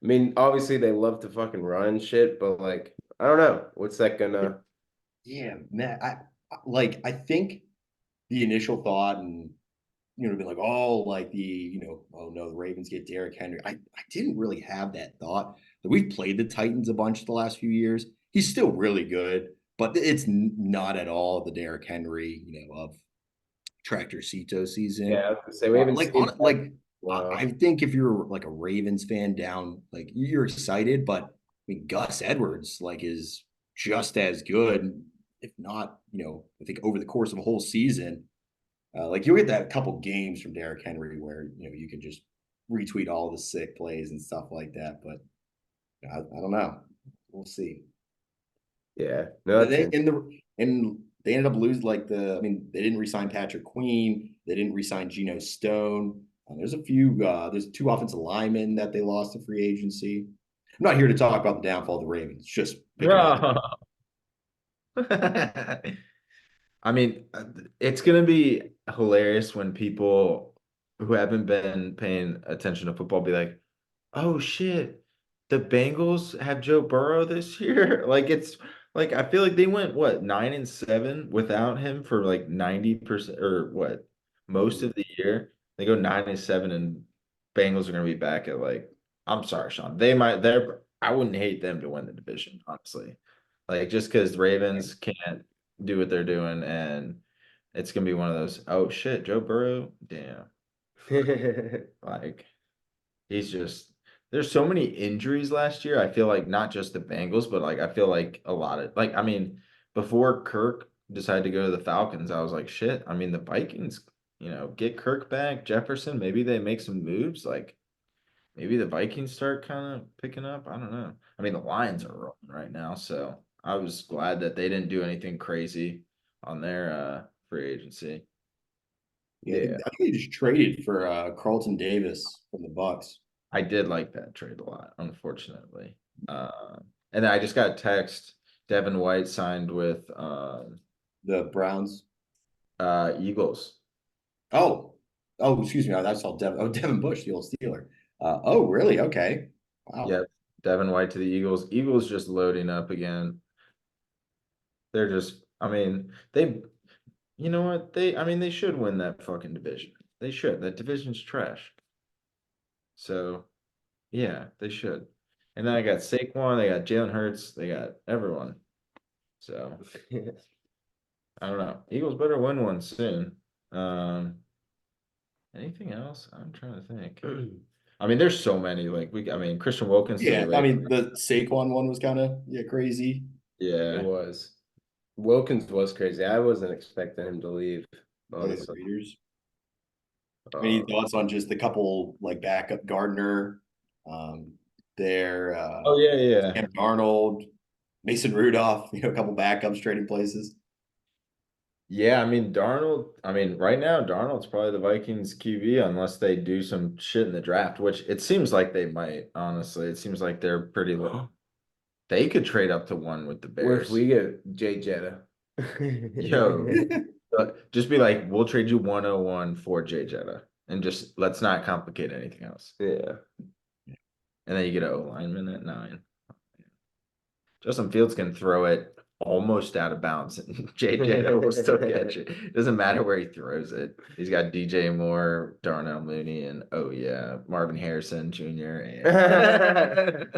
I mean, obviously they love to fucking run and shit, but like, I don't know. What's that gonna? Yeah, man. I think the initial thought and be like, oh, like oh no, the Ravens get Derrick Henry. I didn't really have that thought. Like, we've played the Titans a bunch the last few years. He's still really good, but it's not at all the Derrick Henry, of Tractor Cito season. Yeah, I was gonna say we haven't seen. I think if you're like a Ravens fan down, like you're excited, but I mean Gus Edwards like is just as good, if not, I think over the course of a whole season. Like you'll get that couple games from Derrick Henry where you can just retweet all the sick plays and stuff like that. But I don't know. We'll see. Yeah, no, They ended up losing they didn't resign Patrick Queen. They didn't resign Geno Stone. There's 2 offensive linemen that they lost to free agency. I'm not here to talk about the downfall of the Ravens. Just I mean, it's gonna be hilarious when people who haven't been paying attention to football be like, "Oh shit, the Bengals have Joe Burrow this year." Like it's like I feel like they went what 9-7 without him for like 90% or what most of the year. They go 9-7 and Bengals are gonna be back at like I'm sorry, Sean. I wouldn't hate them to win the division, honestly. Like just because Ravens can't do what they're doing, and it's gonna be one of those. Oh shit, Joe Burrow, damn. Like he's just there's so many injuries last year. I feel like not just the Bengals, but like I feel like a lot of like I mean, before Kirk decided to go to the Falcons, I was like, shit. I mean, the Vikings, get Kirk back, Jefferson. Maybe they make some moves. Like maybe the Vikings start kind of picking up. I don't know. I mean, the Lions are rolling right now, so I was glad that they didn't do anything crazy on their free agency. Yeah, Yeah. I think they just traded for Carlton Davis from the Bucks. I did like that trade a lot, unfortunately. And then I just got a text. Devin White signed with The Browns. Eagles. Excuse me. I saw Devin Bush, the old Steeler. Oh, really? Okay. Wow. Yep, Devin White to the Eagles. Eagles just loading up again. They're just, I mean, you know what? They should win that fucking division. They should. That division's trash. So, yeah, they should. And then I got Saquon, they got Jalen Hurts, they got everyone. So, I don't know. Eagles better win one soon. Anything else? I'm trying to think. I mean, there's so many. Christian Wilkins to the Yeah, I Ravens. mean the Saquon one was kind of crazy. It Yeah. was. Wilkins was crazy. I wasn't expecting him to leave, The honestly. Raiders. Any thoughts on just a couple like backup Gardner, there, Oh yeah, yeah. Sam Darnold, Mason Rudolph, a couple backups trading places. Yeah, I mean Darnold, right now Darnold's probably the Vikings QB unless they do some shit in the draft, which it seems like they might, honestly. It seems like they're pretty low. They could trade up to one with the What if Bears. we get Jay Jetta? Yo, just be like, we'll trade you 101 for Jay Jetta. And just let's not complicate anything else. Yeah. And then you get an O lineman at 9. Justin Fields can throw it almost out of bounds, and JJ will still catch it. Doesn't matter where he throws it. He's got DJ Moore, Darnell Mooney, and oh yeah, Marvin Harrison Jr. And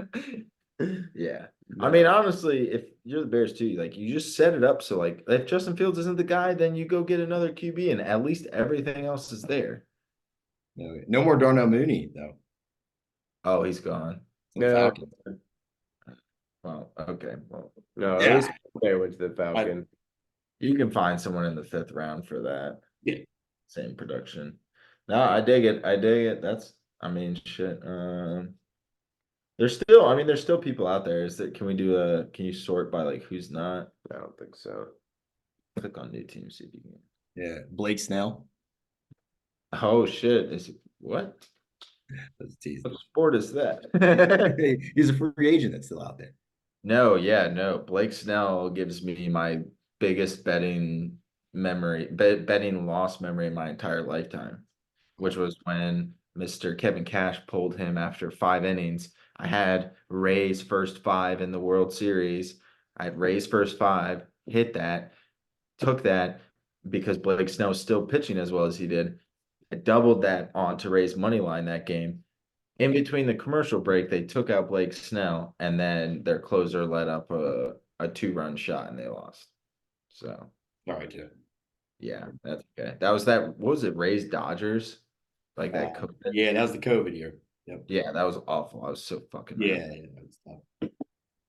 yeah. I mean, honestly, if you're the Bears too, like you just set it up so like if Justin Fields isn't the guy, then you go get another QB, and at least everything else is there. No more Darnell Mooney though. Oh, he's gone. The Falcons. Well, okay. Well, No, Yeah. at least there went to the Falcon. you can find someone in the 5th round for that. Yeah. Same production. No, I dig it. I dig it. Shit. There's still people out there. Can you sort by like who's not? I don't think so. Click on new team, see if you can. Yeah. Blake Snell. Oh shit. What? That's teasing. What sport is that? He's a free agent that's still out there. No, yeah, no. Blake Snell gives me my biggest betting loss memory in my entire lifetime, which was when Mr. Kevin Cash pulled him after 5 innings. I had Ray's first 5 in the World Series. I had Ray's first 5, hit that, took that because Blake Snell was still pitching as well as he did. I doubled that on to Ray's money line that game. In between the commercial break, they took out Blake Snell, and then their closer let up a 2-run shot, and they lost. So, All right, yeah. yeah, that's okay. What was it, Rays Dodgers? Like that COVID? Yeah, that was the COVID year. Yep. Yeah, that was awful. I was so fucking mad. Yeah, that was tough.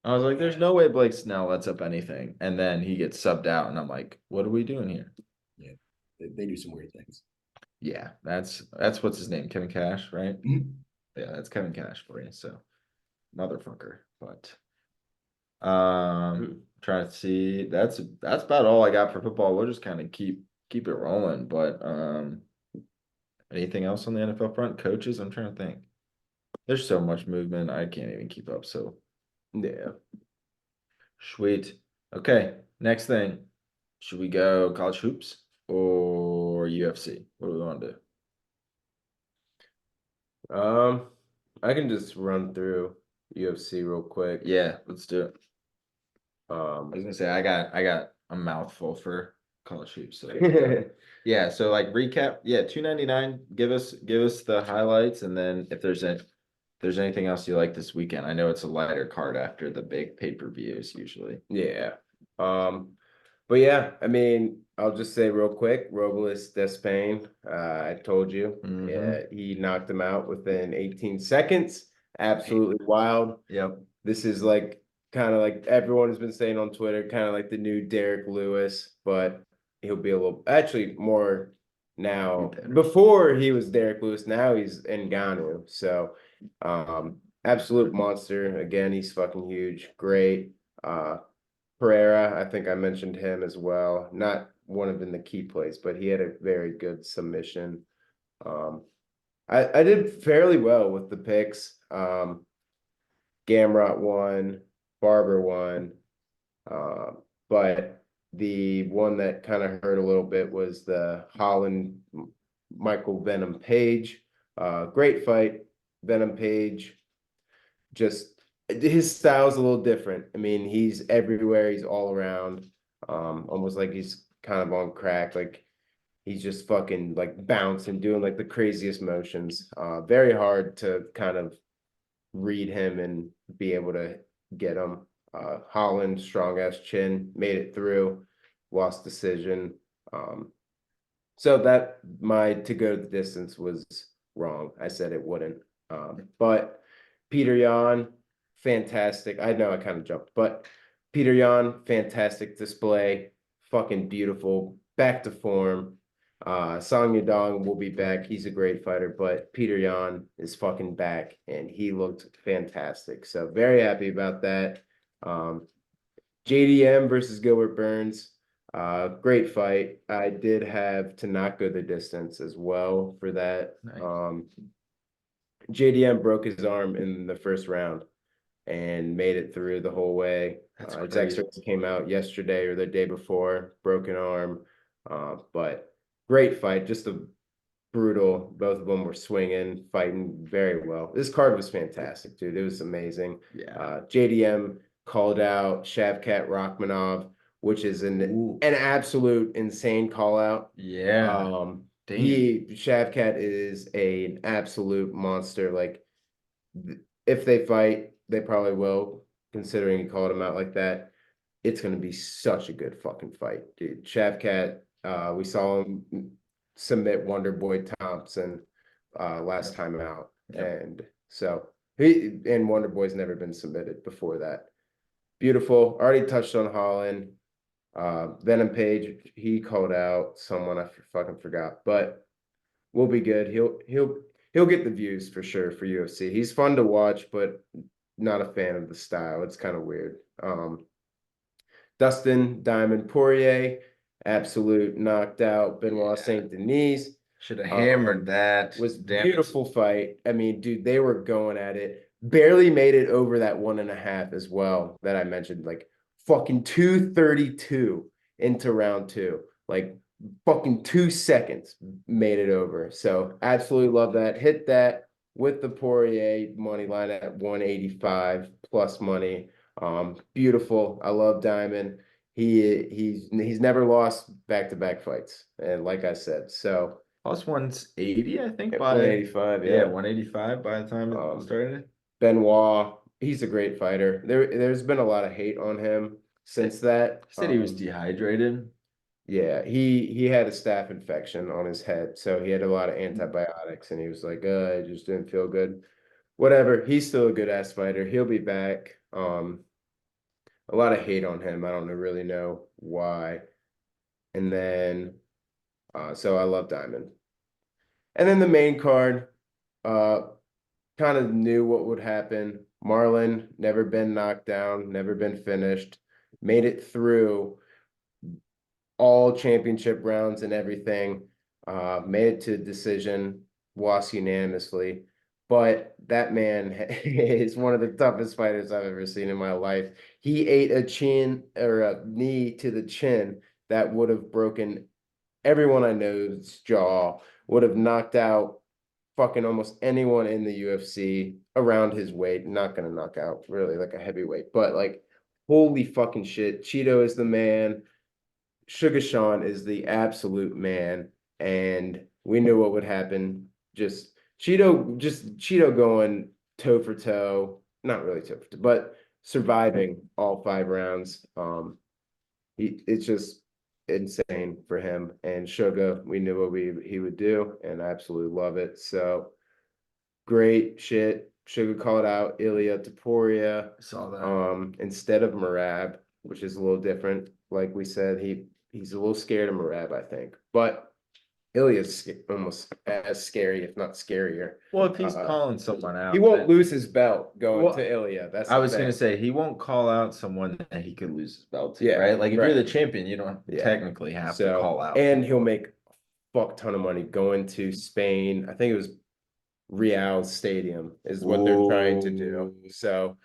I was like, there's no way Blake Snell lets up anything. And then he gets subbed out, and I'm like, what are we doing here? Yeah, they do some weird things. Yeah, that's what's his name, Kevin Cash, right? Mhm. Yeah, that's Kevin Cash for you. So, motherfucker. But trying to see. That's about all I got for football. We'll just kind of keep it rolling. But anything else on the NFL front? Coaches, I'm trying to think. There's so much movement, I can't even keep up. So Yeah. sweet. Okay, next thing. Should we go college hoops or UFC? What do we want to do? I can just run through UFC real quick. Yeah, let's do it. I Um, was gonna say I got a mouthful for college hoops. So yeah, so like recap, yeah, $2.99. Give us the highlights, and then if there's anything else you like this weekend. I know it's a lighter card after the big pay-per-views usually. yeah. But yeah, I mean, I'll just say real quick, Robles Despain, I told you, yeah, he knocked him out within 18 seconds. Absolutely wild. Yep. This is like kind of like everyone has been saying on Twitter, kind of like the new Derek Lewis, but he'll be a little actually more Now, better. before he was Derek Lewis, now he's Ngannou. So, absolute monster. Again, he's fucking huge. Great. Pereira, I think I mentioned him as well. Not one of in the key plays, but he had a very good submission. I did fairly well with the picks. Gamrot won, Barber won, uh, but the one that kind of hurt a little bit was the Holland Michael Venom Page. Great fight, Venom Page. Just his style's a little different. I mean, he's everywhere. He's all around. Almost like he's kind of on crack. Like he's just fucking like bouncing, doing like the craziest motions. Very hard to kind of read him and be able to get him. Holland, strong ass chin, made it through, lost decision. So that my to go the distance was wrong. I said it wouldn't. But Peter Yan, fantastic. I know I kind of jumped, but Peter Yan, fantastic display, fucking beautiful, back to form. Song Yadong will be back. He's a great fighter, but Peter Yan is fucking back and he looked fantastic. So very happy about that. JDM versus Gilbert Burns. Great fight. I did have to not go the distance as well for that. Nice. JDM broke his arm in the first round and made it through the whole way. That's His crazy. X-rays came out yesterday or the day before, broken arm. But great fight, just a brutal. Both of them were swinging, fighting very well. This card was fantastic, dude. It was amazing. Yeah. JDM called out Shavkat Rachmanov, which is an absolute insane call out. Yeah. Damn. Shavkat is an absolute monster. Like if they fight, they probably will, considering he called him out like that. It's gonna be such a good fucking fight, dude. Shavkat, we saw him submit Wonder Boy Thompson last time out. Yep. And so he and Wonder Boy's never been submitted before that. Beautiful. Already touched on Holland. Venom Page, he called out someone I fucking forgot, but we'll be good. He'll get the views for sure for UFC. He's fun to watch, but not a fan of the style. It's kind of weird. Dustin Diamond Poirier, absolute knocked out. Benoit Yeah. Saint Denis. Should have hammered that. Was Damn it. beautiful fight. I mean, dude, they were going at it. Barely made it over that 1.5 as well that I mentioned. Like fucking 2:32 into round two. Like fucking 2 seconds made it over. So absolutely love that. Hit that with the Poirier money line at 185 plus money. Beautiful. I love Diamond. He's never lost back-to-back fights. And like I said, so Plus 180, I think, at by 185, yeah, yeah. 185 by the time it started. Benoit, he's a great fighter. There's been a lot of hate on him since that. He said he was dehydrated. Yeah, he had a staph infection on his head, so he had a lot of antibiotics, and he was like, I just didn't feel good. Whatever. He's still a good ass fighter. He'll be back. A lot of hate on him. I don't really know why. And then, so I love Diamond. And then the main card, kind of knew what would happen. Marlon, never been knocked down, never been finished, made it through all championship rounds and everything. Made it to decision, lost unanimously. But that man is one of the toughest fighters I've ever seen in my life. He ate a chin or a knee to the chin that would have broken everyone I know's jaw, would have knocked out fucking almost anyone in the UFC around his weight. Not gonna knock out really like a heavyweight, but like holy fucking shit. Cheeto is the man. Sugar Sean is the absolute man. And we knew what would happen. Just Cheeto going toe for toe. Not really toe for toe, but surviving all 5 rounds. It's just insane for him. And Sugar, we knew what he would do, and I absolutely love it. So great shit. Sugar called out Ilya Taporia I saw that. instead of Marab, which is a little different. Like we said, he's a little scared of Marab, I think. But Ilya's almost as scary, if not scarier. Well, if he's Uh, calling someone out, He won't then- lose his belt going Well, to Ilya. That's I the was gonna thing. say he won't call out someone that he could lose his belt to, Yeah, right? Like if you're right. the champion, you don't Yeah. technically have to So, call out. and he'll make a fuck ton of money going to Spain. I think it was Real Stadium is what they're trying to do. Ooh. So,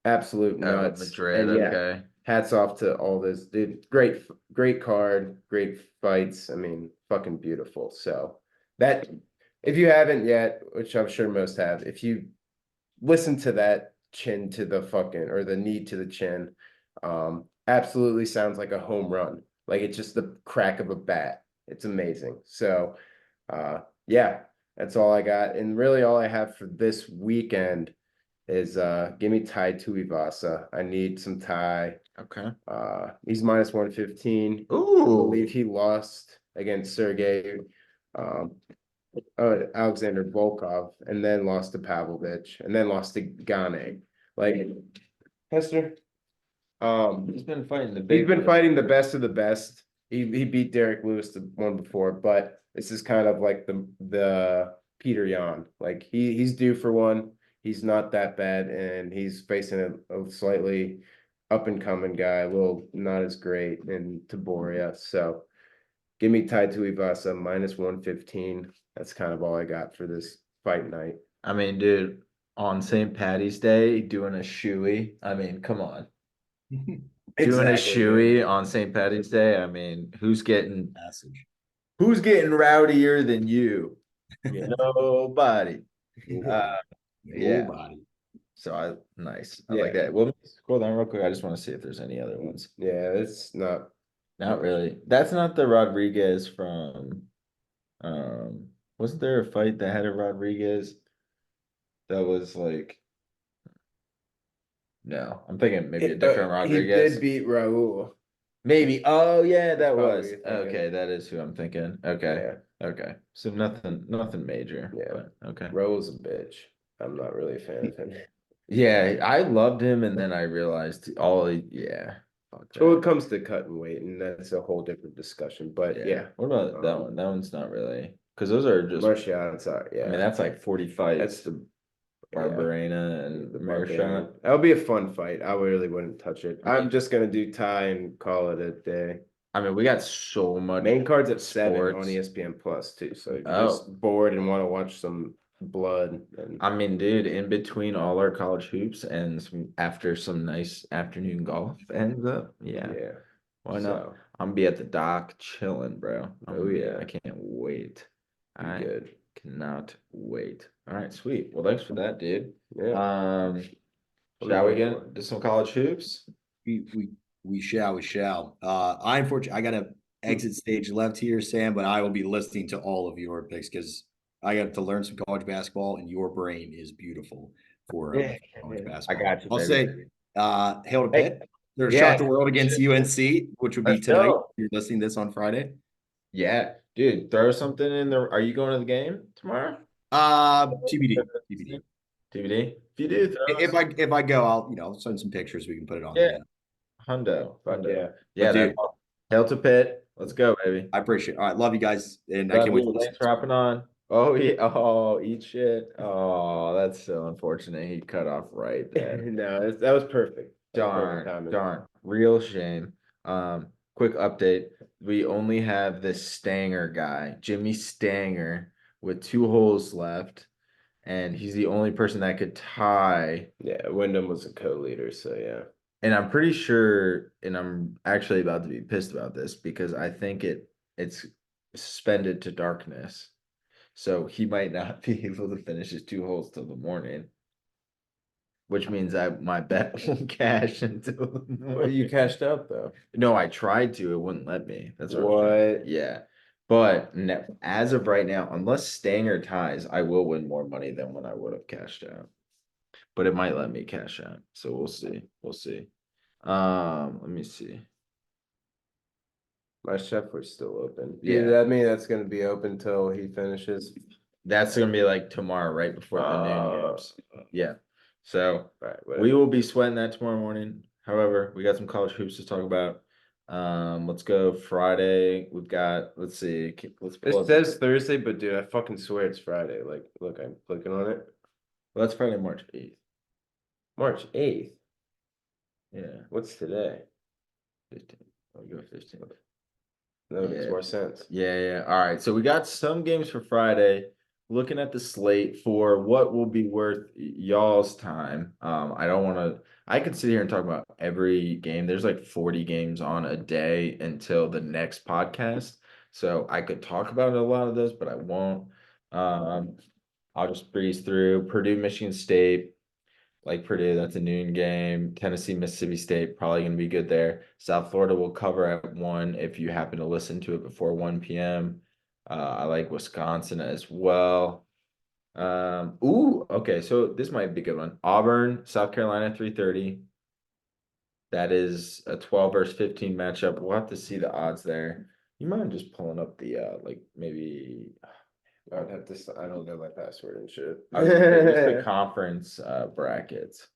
absolute Oh, nuts. Madrid, And yeah, okay. hats off to all this dude. Great card, great fights. I mean, fucking beautiful. So that if you haven't yet, which I'm sure most have, if you listen to that chin to the fucking or the knee to the chin, absolutely sounds like a home run. Like it's just the crack of a bat. It's amazing. So yeah, that's all I got. And really all I have for this weekend is give me Ty Tuivasa. I need some Ty. Okay. He's minus 115. I Ooh. believe he lost against Sergey Alexander Volkov and then lost to Pavlovich and then lost to Gane. Like Hester, He's been fighting the he's big been boys. fighting the best of the best. He beat Derek Lewis the one before, but this is kind of like the Peter Yan. Like he's due for one. He's not that bad, and he's facing a slightly up and coming guy, a little not as great in Taboria. So give me Tai Tuivasa minus 115. That's kind of all I got for this fight night. I mean, dude, on St. Patty's Day, doing a shoey. I mean, come on. Doing a Exactly, shoey dude. on St. Patty's Day. I mean, who's getting Passage. rowdier than you? Yeah. Nobody. Uh, yeah. Nobody. So nice. I Yeah. like that. Well, scroll down real quick. I just want to see if there's any other ones. Yeah, it's not. Not really. That's not the Rodriguez from wasn't there a fight that had a Rodriguez that was like no, I'm thinking maybe a different He Rodriguez. did beat Raul. Maybe. Oh yeah, that Probably was. you're thinking. Okay, that is who I'm thinking. Okay. Yeah, Okay. So nothing major. Yeah. But okay. Raul's a bitch. I'm not really a fan of him. Yeah, I loved him and then I realized yeah. Fuck Well, that. it comes to cutting weight, and that's a whole different discussion. But yeah, What about that one? That one's not really because those are just Martial's I yeah. mean that's like 40 That's fights. the Barberena and the Mearshot. Barbarian. That'll be a fun fight. I really wouldn't touch it. I'm just gonna do Ty and call it a day. I mean, we got so much Main card's at 7 on sports. ESPN Plus too. So if you're Oh. just bored and want to watch some blood, and I mean, dude, in between all our college hoops and after some nice afternoon golf ends up, yeah. yeah. Why not? So, I'm gonna be at the dock chilling, bro. Oh, yeah. I can't wait. be I good. cannot wait. All right, sweet. Well, thanks for that, dude. Yeah. Shall we get into some college hoops? We shall. I unfortunately I got a exit stage left here, Sam, but I will be listening to all of your picks because I got to learn some college basketball, and your brain is beautiful for college basketball. got you, I'll baby. say, hail to Hey, Pitt. They're yeah. shot the world against UNC, which would be Let's tonight. go. You're listening to this on Friday. Yeah, dude, throw something in there. Are you going to the game tomorrow? TBD. TBD. DVD. If you do, throw If I go, I'll send some pictures. We can put it on. Yeah. Hundo. But yeah. Yeah, dude. Hail to Pitt. Let's go, baby. I appreciate it. All right, love you guys, and I Love can't wait you. to Thanks for hopping on. Oh, yeah. Oh, eat shit. Oh, that's so unfortunate. He cut off right there. No, that was perfect. That was perfect timing. Darn. Real shame. Quick update. We only have this Stanger guy, Jimmy Stanger, with 2 holes left, and he's the only person that could tie. Yeah, Wyndham was a co-leader, so yeah. And I'm pretty sure, and I'm actually about to be pissed about this because I think it's suspended to darkness. So he might not be able to finish his 2 holes till the morning. Which means my bet won't cash until the morning. You cashed out though. No, I tried to. It wouldn't let me. That's what. Yeah. But as of right now, unless Stanger ties, I will win more money than when I would have cashed out. But it might let me cash out. So we'll see. We'll see. Let me see. My chef was still open. Yeah. Does that mean that's gonna be open till he finishes? That's gonna be like tomorrow, right before the noon games. Yeah. So Right, we will be sweating that tomorrow morning. However, we got some college hoops to talk about. Let's go Friday. We've got, let's see, let's pull It up. says Thursday, but dude, I fucking swear it's Friday. Like, look, I'm clicking on it. Well, that's Friday, March 8th. March 8th. Yeah, What's today? 15th. I'll go 15th. That makes Yeah. more sense. Yeah. All right. So we got some games for Friday. Looking at the slate for what will be worth y'all's time. I don't want to. I could sit here and talk about every game. There's like 40 games on a day until the next podcast. So I could talk about a lot of those, but I won't. Um, I'll just breeze through Purdue, Michigan State. Like Purdue, that's a noon game. Tennessee, Mississippi State, probably going to be good there. South Florida will cover at 1 if you happen to listen to it before 1 p.m. I like Wisconsin as well. Okay, so this might be a good one. Auburn, South Carolina, 3:30. That is a 12 versus 15 matchup. We'll have to see the odds there. You mind just pulling up the like maybe I'd have to. I don't know my password and shit. I was gonna say just the conference brackets.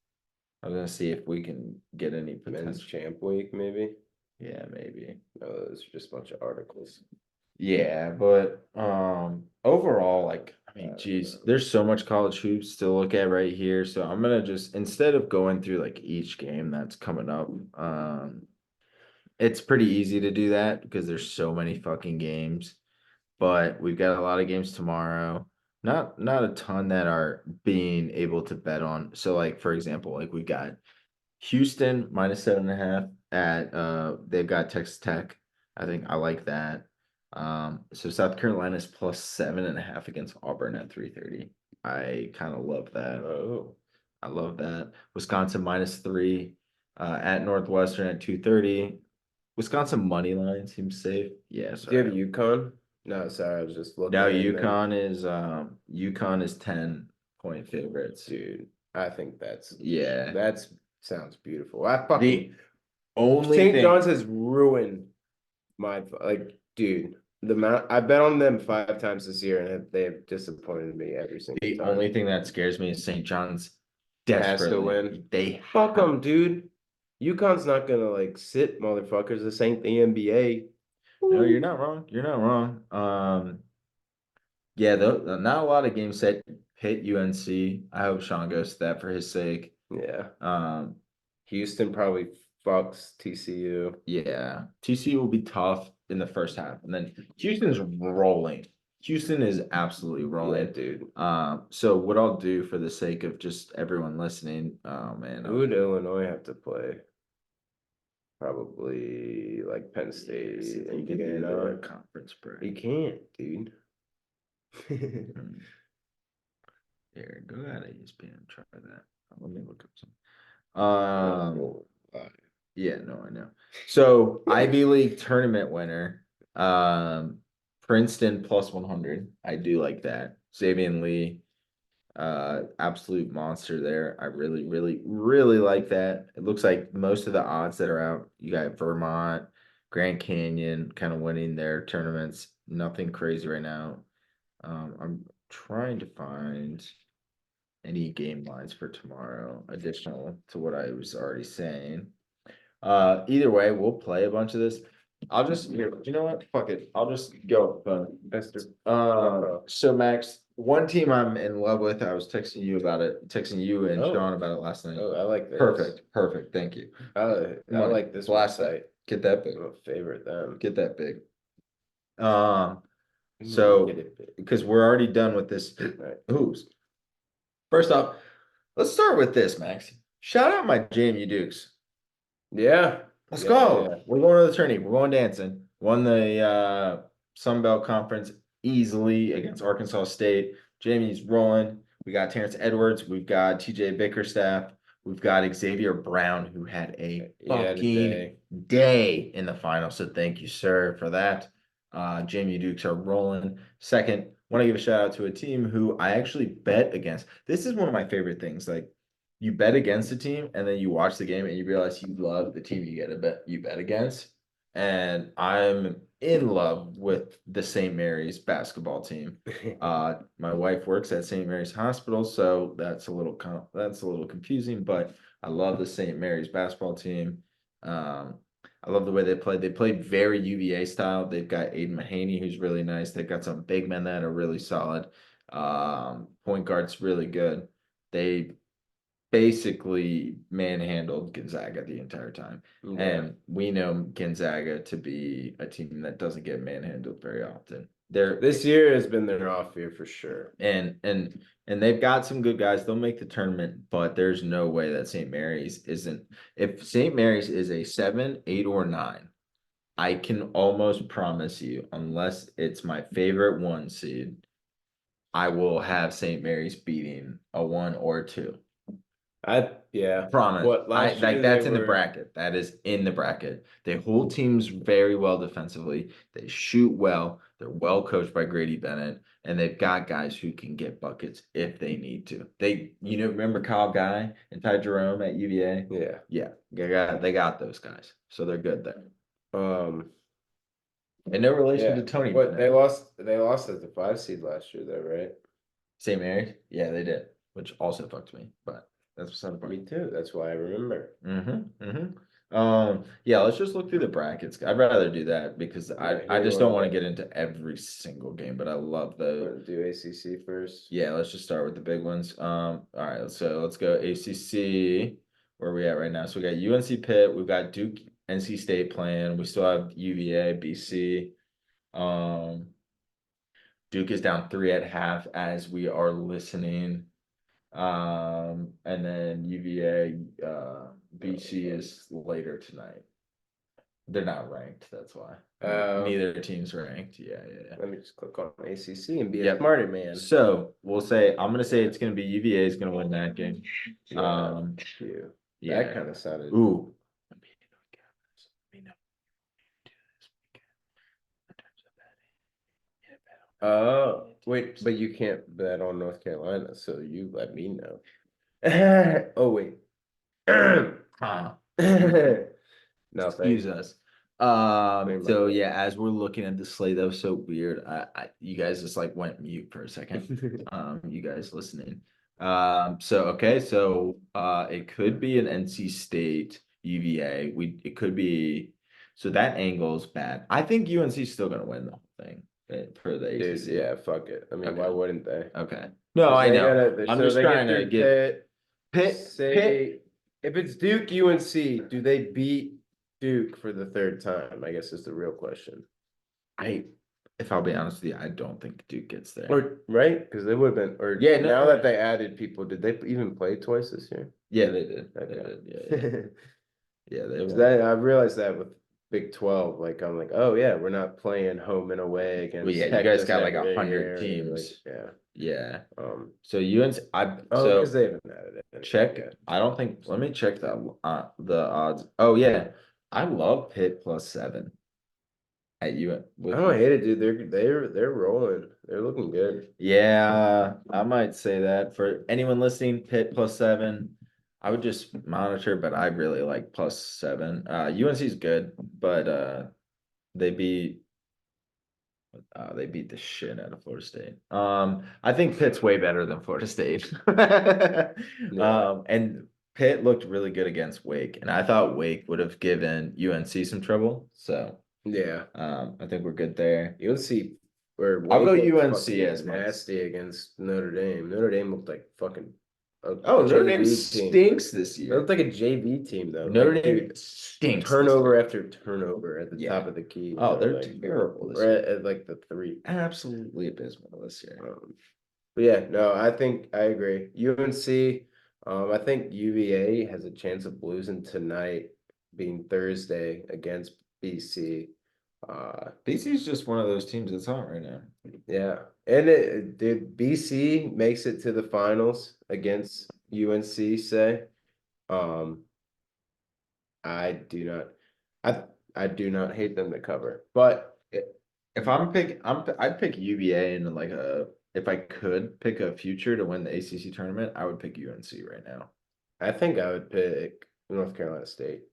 I was gonna see if we can get any Men's potential. Champ Week, maybe. Yeah, maybe. No, those are just a bunch of articles. Yeah, but overall, like I mean, geez, there's so much college hoops to look at right here. So I'm gonna just instead of going through like each game that's coming up, it's pretty easy to do that because there's so many fucking games. But we've got a lot of games tomorrow. Not a ton that are being able to bet on. So like for example, like we got Houston -7.5 at they've got Texas Tech. I think I like that. So South Carolina's +7.5 against Auburn at 3:30. I kind of love that. Oh, I love that. Wisconsin -3 at Northwestern at 2:30. Wisconsin money line seems safe. Yeah, do you have sorry. UConn? No, sorry, I was just looking. No, and then- UConn is 10-point favorites. dude. I think that's Yeah. sounds beautiful. I fucking The only St. thing John's has ruined my like, dude. The amount I bet on them 5 times this year, and they have disappointed me every single The time. only thing that scares me is St. John's Has to desperately. win. They Fuck them, dude. UConn's not gonna like sit motherfuckers. This ain't the NBA. No, you're not wrong. You're not wrong. Yeah, though not a lot of games set hit UNC. I hope Sean goes to that for his sake. Yeah. Um, Houston probably fucks TCU. yeah, TCU will be tough in the first half, and then Houston's rolling. Houston is absolutely Yeah, rolling. dude. So what I'll do for the sake of just everyone listening, oh man, Who would Illinois have to play? Probably like Penn State. you can do Indiana. the conference break. You can't, dude. Here, go ahead, ESPN, try that. Let me look up some. Yeah, no, I know. So Ivy League tournament winner, Princeton +100. I do like that. Xavier Lee, absolute monster there. I really, really, really like that. It looks like most of the odds that are out, you got Vermont, Grand Canyon kind of winning their tournaments. Nothing crazy right now. I'm trying to find any game lines for tomorrow, additional to what I was already saying. Either way, we'll play a bunch of this. I'll just here, you know what? Fuck it. I'll just go. So Max, one team I'm in love with, I was texting you about it, texting you and Oh. Sean about it last night. Oh, I like this. Perfect. Thank you. I Money. like this Blast website. that. Get that big. I'm a favorite them. Get that big. Get So it big. because we're already done with this. Right. Who's first off, let's start with this, Max. Shout out my JMU Dukes. Yeah. Let's Yeah, go. yeah. We're going to the tourney. We're going dancing. Won the Sun Belt Conference easily against Arkansas State. Jamie's rolling. We got Terrence Edwards. We've got TJ Bickerstaff. We've got Xavier Brown, who had a fucking day in the final. So thank you, sir, for that. Jamie Dukes are rolling. Second, want to give a shout out to a team who I actually bet against. This is one of my favorite things. Like, you bet against a team and then you watch the game and you realize you love the team you bet against. And I'm in love with the St. Mary's basketball team. My wife works at St. Mary's Hospital, so that's a little confusing, but I love the St. Mary's basketball team. I love the way they play. They play very UVA style. They've got Aiden Mahaney, who's really nice. They've got some big men that are really solid. Point guard's really good. They basically manhandled Gonzaga the entire time. Yeah. And we know Gonzaga to be a team that doesn't get manhandled very often. They're This year has been their off year for sure. and they've got some good guys. They'll make the tournament, but there's no way that St. Mary's isn't. If St. Mary's is a 7, 8, or 9, I can almost promise you, unless it's my favorite 1 seed, I will have St. Mary's beating a 1 or 2. Yeah. Promise. What last year That's they in the were- bracket. That is in the bracket. They hold teams very well defensively. They shoot well. They're well coached by Grady Bennett, and they've got guys who can get buckets if they need to. Remember Kyle Guy and Ty Jerome at UVA? Yeah. Yeah, they got those guys, so they're good there. And no relation Yeah. to Tony What Bennett. they lost as the 5 seed last year, though, right? St. Mary's? Yeah, they did, which also fucked me, but that's beside the point. Me too. That's why I remember. Yeah, let's just look through the brackets. I'd rather do that because I who just you don't wanna want to pick? get into every single game, but I love the Want to do ACC first? yeah, let's just start with the big ones. All right, so let's go ACC. Where are we at right now? So we got UNC Pitt, we've got Duke, NC State playing. We still have UVA, BC. Duke is down 3 at half as we are listening. And then UVA, BC is later tonight. They're not ranked, that's why. Neither team's ranked. Yeah. Let me just click on ACC and be a Yep. smarter man. So I'm gonna say it's gonna be UVA is gonna win that game. Yeah. That kind of sounded. Ooh. Oh, wait, but you can't bet on North Carolina, so you let me know. Oh, wait. No, Excuse thanks. us. Clear my So throat. yeah, as we're looking at the slate, that was so weird. You guys just like went mute for a second. You guys listening. So it could be an NC State UVA. It could be so that angle's bad. I think UNC is still gonna win the whole thing for the Dude, ACC. yeah, fuck it. I mean, Okay. why wouldn't they? Okay. No, 'Cause I they know. gotta- I'm so just they get trying to through get Pitt, Pitt. if it's Duke UNC, do they beat Duke for the 3rd time? I guess is the real question. If I'll be honest with you, I don't think Duke gets there. Or right? Because they would have been. Or Yeah, no, now that they added people, did they even play twice this year? Yeah, they did. They Okay. did. Yeah, they 'Cause won. I realized that with Big 12, like I'm like, oh yeah, we're not playing home and away against. Well, yeah, you guys Texas got like every 100 year, teams. yeah. Yeah. Um. So UNC, because they haven't added it. check. Okay. I don't think. Let me check the odds. Oh yeah, I love Pitt +7 at UN. I don't hate it, dude. They're rolling. They're looking good. Yeah, I might say that for anyone listening. Pitt +7. I would just monitor, but I really like +7. UNC is good, but they beat the shit out of Florida State. I think Pitt's way better than Florida State. And Pitt looked really good against Wake, and I thought Wake would have given UNC some trouble. So Yeah. I think we're good there. UNC or I'll go Wake looked UNC fucking as my- nasty against Notre Dame. Notre Dame looked like fucking. Notre Dame JV team. stinks this They year. looked like a JV team though. Notre Like, Dame dude, stinks. turnover after turnover at the Yeah. top of the key. Oh, they're like, terrible this or year. at like the 3. Absolutely abysmal this year. But yeah, no, I think I agree. UNC, I think UVA has a chance of losing tonight, being Thursday against BC. BC is just one of those teams that's hot right now. Yeah, and did BC makes it to the finals against UNC, say. I do not hate them to cover, but If I'd pick UVA and like if I could pick a future to win the ACC tournament, I would pick UNC right now. I think I would pick North Carolina State.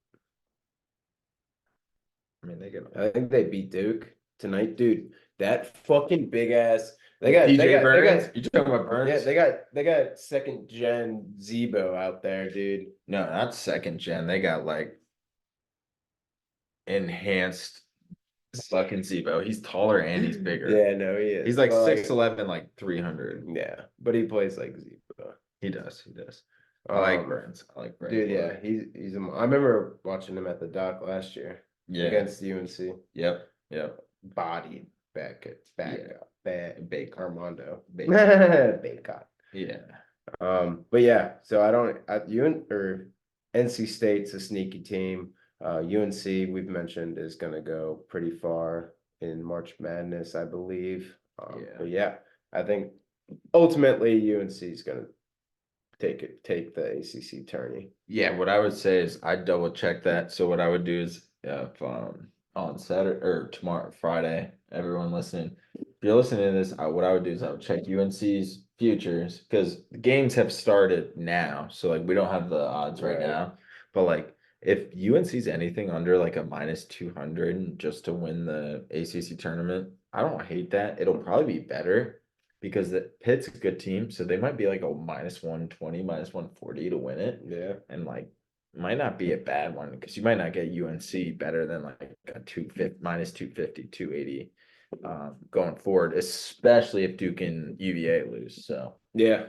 I mean, they get I think they beat Duke tonight, dude. That fucking big ass. They got Burns. You talking about Burns? Yeah, they got 2nd gen Zebo out there, dude. No, not 2nd gen. They got like enhanced fucking Zebo. He's taller and he's bigger. Yeah, no, he is. He's like But, 6'11", like 300. yeah, but he plays like Zebo. He does. I like Um, Burns. I like Burns. Dude, a lot. yeah, I remember watching him at the dock last year Yeah. against UNC. Yep. Bodied back Yeah. up, bad Bacon. Armando. Bacon. Bacon. Yeah. But yeah, so I don't or NC State's a sneaky team. UNC we've mentioned is gonna go pretty far in March Madness, I believe. Yeah. But yeah, I think ultimately UNC is gonna take the ACC tourney. Yeah, what I would say is I'd double check that. So what I would do is if on Saturday or tomorrow, Friday, everyone listening, if you're listening to this, what I would do is I would check UNC's futures because the games have started now. So like we don't have the odds right Right. now. But like if UNC's anything under like a -200 just to win the ACC tournament, I don't hate that. It'll probably be better because the Pitt's a good team, so they might be like a -120, -140 to win it. Yeah. And like might not be a bad one because you might not get UNC better than like a 250 -250, 280 going forward, especially if Duke and UVA lose. So Yeah.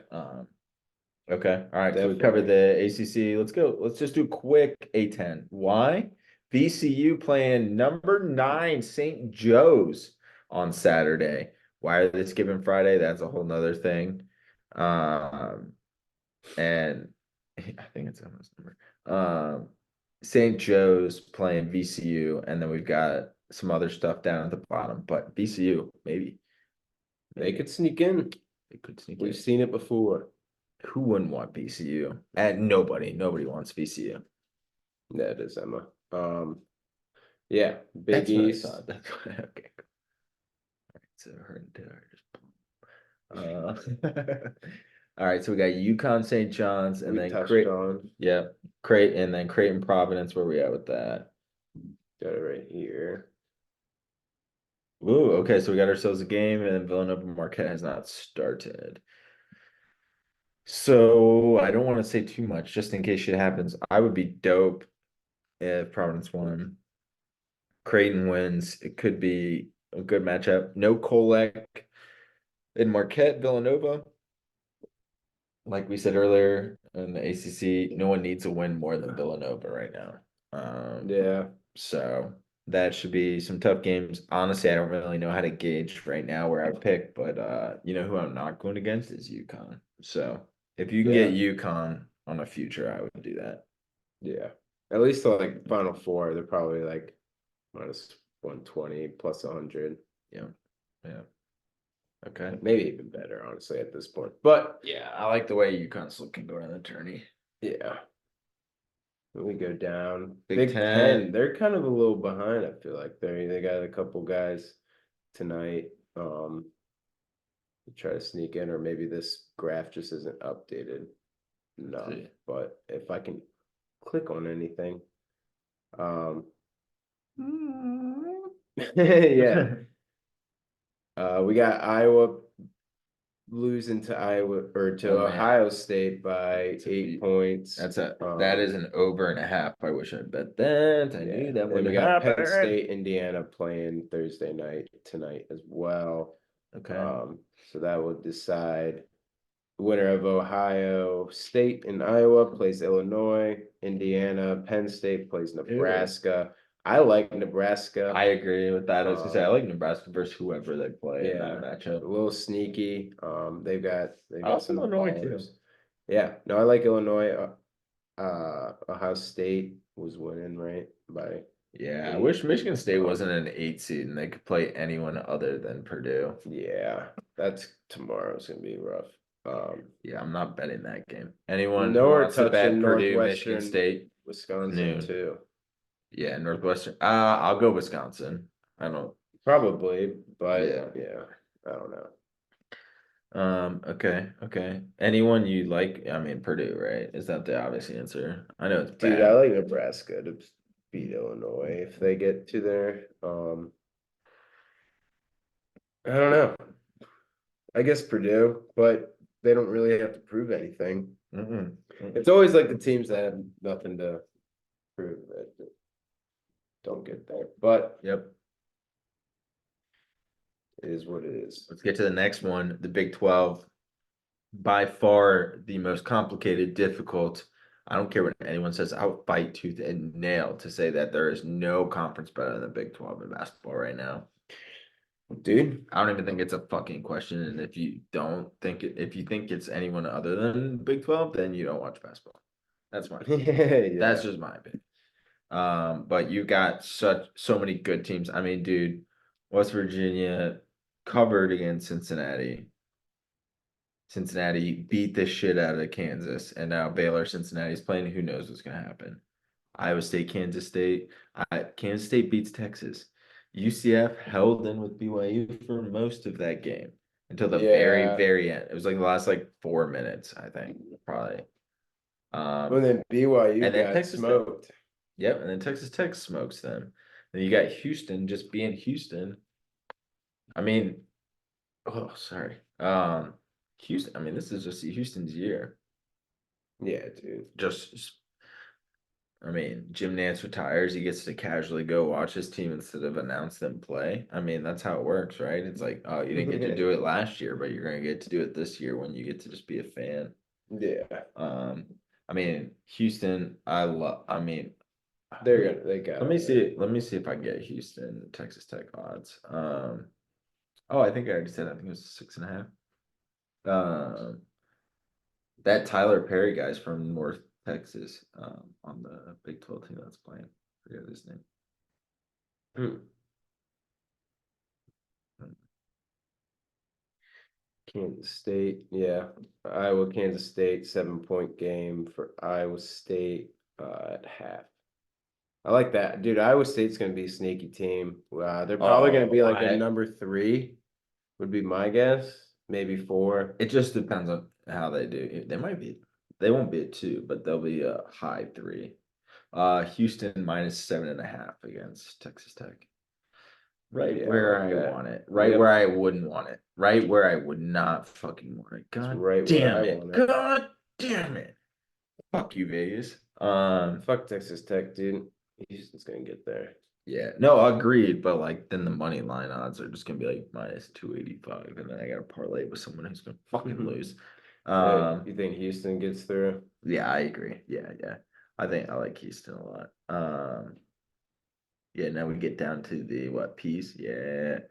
okay. All right. So we covered the ACC. Let's go. Let's just do quick A10. Why? VCU playing number 9 St. Joe's on Saturday. Why are they skipping Friday? That's a whole nother thing. And I think it's on this number. St. Joe's playing VCU, and then we've got some other stuff down at the bottom. But VCU, maybe. They could sneak in. They could sneak We've in. seen it before. Who wouldn't want VCU? And nobody wants VCU. That is Emma. Yeah, Big That's what I East. thought. That's what, okay. Cool. All right, so her all right, so we got UConn St. John's and We then touched Creighton. on. Yeah, Creighton and then Creighton Providence. Where we at with that? Got it right here. Ooh, okay, so we got ourselves a game, and Villanova Marquette has not started. So I don't want to say too much, just in case shit happens. I would be dope if Providence won. Creighton wins. It could be a good matchup. No Kolek in Marquette, Villanova. Like we said earlier in the ACC, no one needs a win more than Villanova right now. Yeah. So that should be some tough games. Honestly, I don't really know how to gauge right now where I would pick, but you know who I'm not going against is UConn. So if you can get UConn on a future, I would do that. Yeah. At least like Final Four, they're probably like -120 plus 100. Yeah. Okay. Maybe even better, honestly, at this point. But yeah, I like the way UConn's looking going in the tourney. Yeah. When we go down, Big Big Ten. Ten, they're kind of a little behind. I feel like they got a couple guys tonight. To try to sneak in, or maybe this graph just isn't updated enough. See. But if I can click on anything, yeah. We got Iowa losing to Iowa or to Ohio State by 8 points. That is an over and a half. I wish I bet that. I knew that would we got happen. Penn State, Indiana playing Thursday night tonight as well. Okay. So that would decide the winner of Ohio State and Iowa plays Illinois. Indiana, Penn State plays Nebraska. I like Nebraska. I agree with that. I was gonna say I like Nebraska versus whoever they play in that matchup. A little sneaky. They've got some Illinois too. Yeah, no, I like Illinois. Ohio State was winning, right? Yeah, I wish Michigan State wasn't an 8 seed and they could play anyone other than Purdue. Yeah, tomorrow's gonna be rough. Yeah, I'm not betting that game. Anyone who wants to bet Purdue, Michigan State, Wisconsin too. Yeah, Northwestern. I'll go Wisconsin. I don't probably, but yeah, I don't know. Okay. Anyone you like? I mean, Purdue, right? Is that the obvious answer? I know it's bad. Dude, I like Nebraska to beat Illinois if they get to there. I don't know. I guess Purdue, but they don't really have to prove anything. It's always like the teams that have nothing to prove. don't get there. But Yep. it is what it is. Let's get to the next one. The Big 12, by far the most complicated, difficult. I don't care what anyone says. I'll fight tooth and nail to say that there is no conference better than the Big 12 in basketball right now. Dude, I don't even think it's a fucking question. And if you don't think it, if you think it's anyone other than Big 12, then you don't watch basketball. That's my yeah. That's just my opinion. But you got so many good teams. I mean, dude, West Virginia covered against Cincinnati. Cincinnati beat the shit out of Kansas, and now Baylor, Cincinnati's playing. Who knows what's gonna happen? Iowa State, Kansas State. Kansas State beats Texas. UCF held in with BYU for most of that game until the very, Yeah. very end. It was like the last like 4 minutes, I think, probably. Well, then BYU and then got Texas Tech. smoked. Yep, and then Texas Tech smokes them. Then you got Houston just being Houston. I mean, oh, sorry. Houston. I mean, this is just Houston's year. Yeah, dude. I mean, Jim Nance retires. He gets to casually go watch his team instead of announce them play. I mean, that's how it works, right? It's like, oh, you didn't get to do it last year, but you're gonna get to do it this year when you get to just be a fan. Yeah. I mean, Houston. I mean, They got Let me it. see. Let me see if I can get Houston, Texas Tech odds. Oh, I think I already said. I think it was 6.5. That Tyler Perry guy's from North Texas. On the Big 12 team that's playing. Forget his name. Hmm. Kansas State, yeah. Iowa, Kansas State, 7-point game for Iowa State at half. I like that, dude. Iowa State's gonna be a sneaky team. They're probably gonna be like a number 3, would be my guess. Maybe 4. It just depends on how they do. They might be. They won't be a 2, but they'll be a high 3. Houston -7.5 against Texas Tech. Right Yeah, I where like I that. want it. Right Yep. where I wouldn't want it. Right where I would not fucking want it. It's God right where damn I it. want it. God damn it. Fuck you, Vegas. Fuck Texas Tech, dude. Houston's gonna get there. Yeah. No, agreed. But like then the money line odds are just gonna be like -285. And then I gotta parlay with someone who's gonna fucking lose. You think Houston gets through? Yeah, I agree. Yeah. I think I like Houston a lot. Yeah, now we get down to the what piece? Yeah.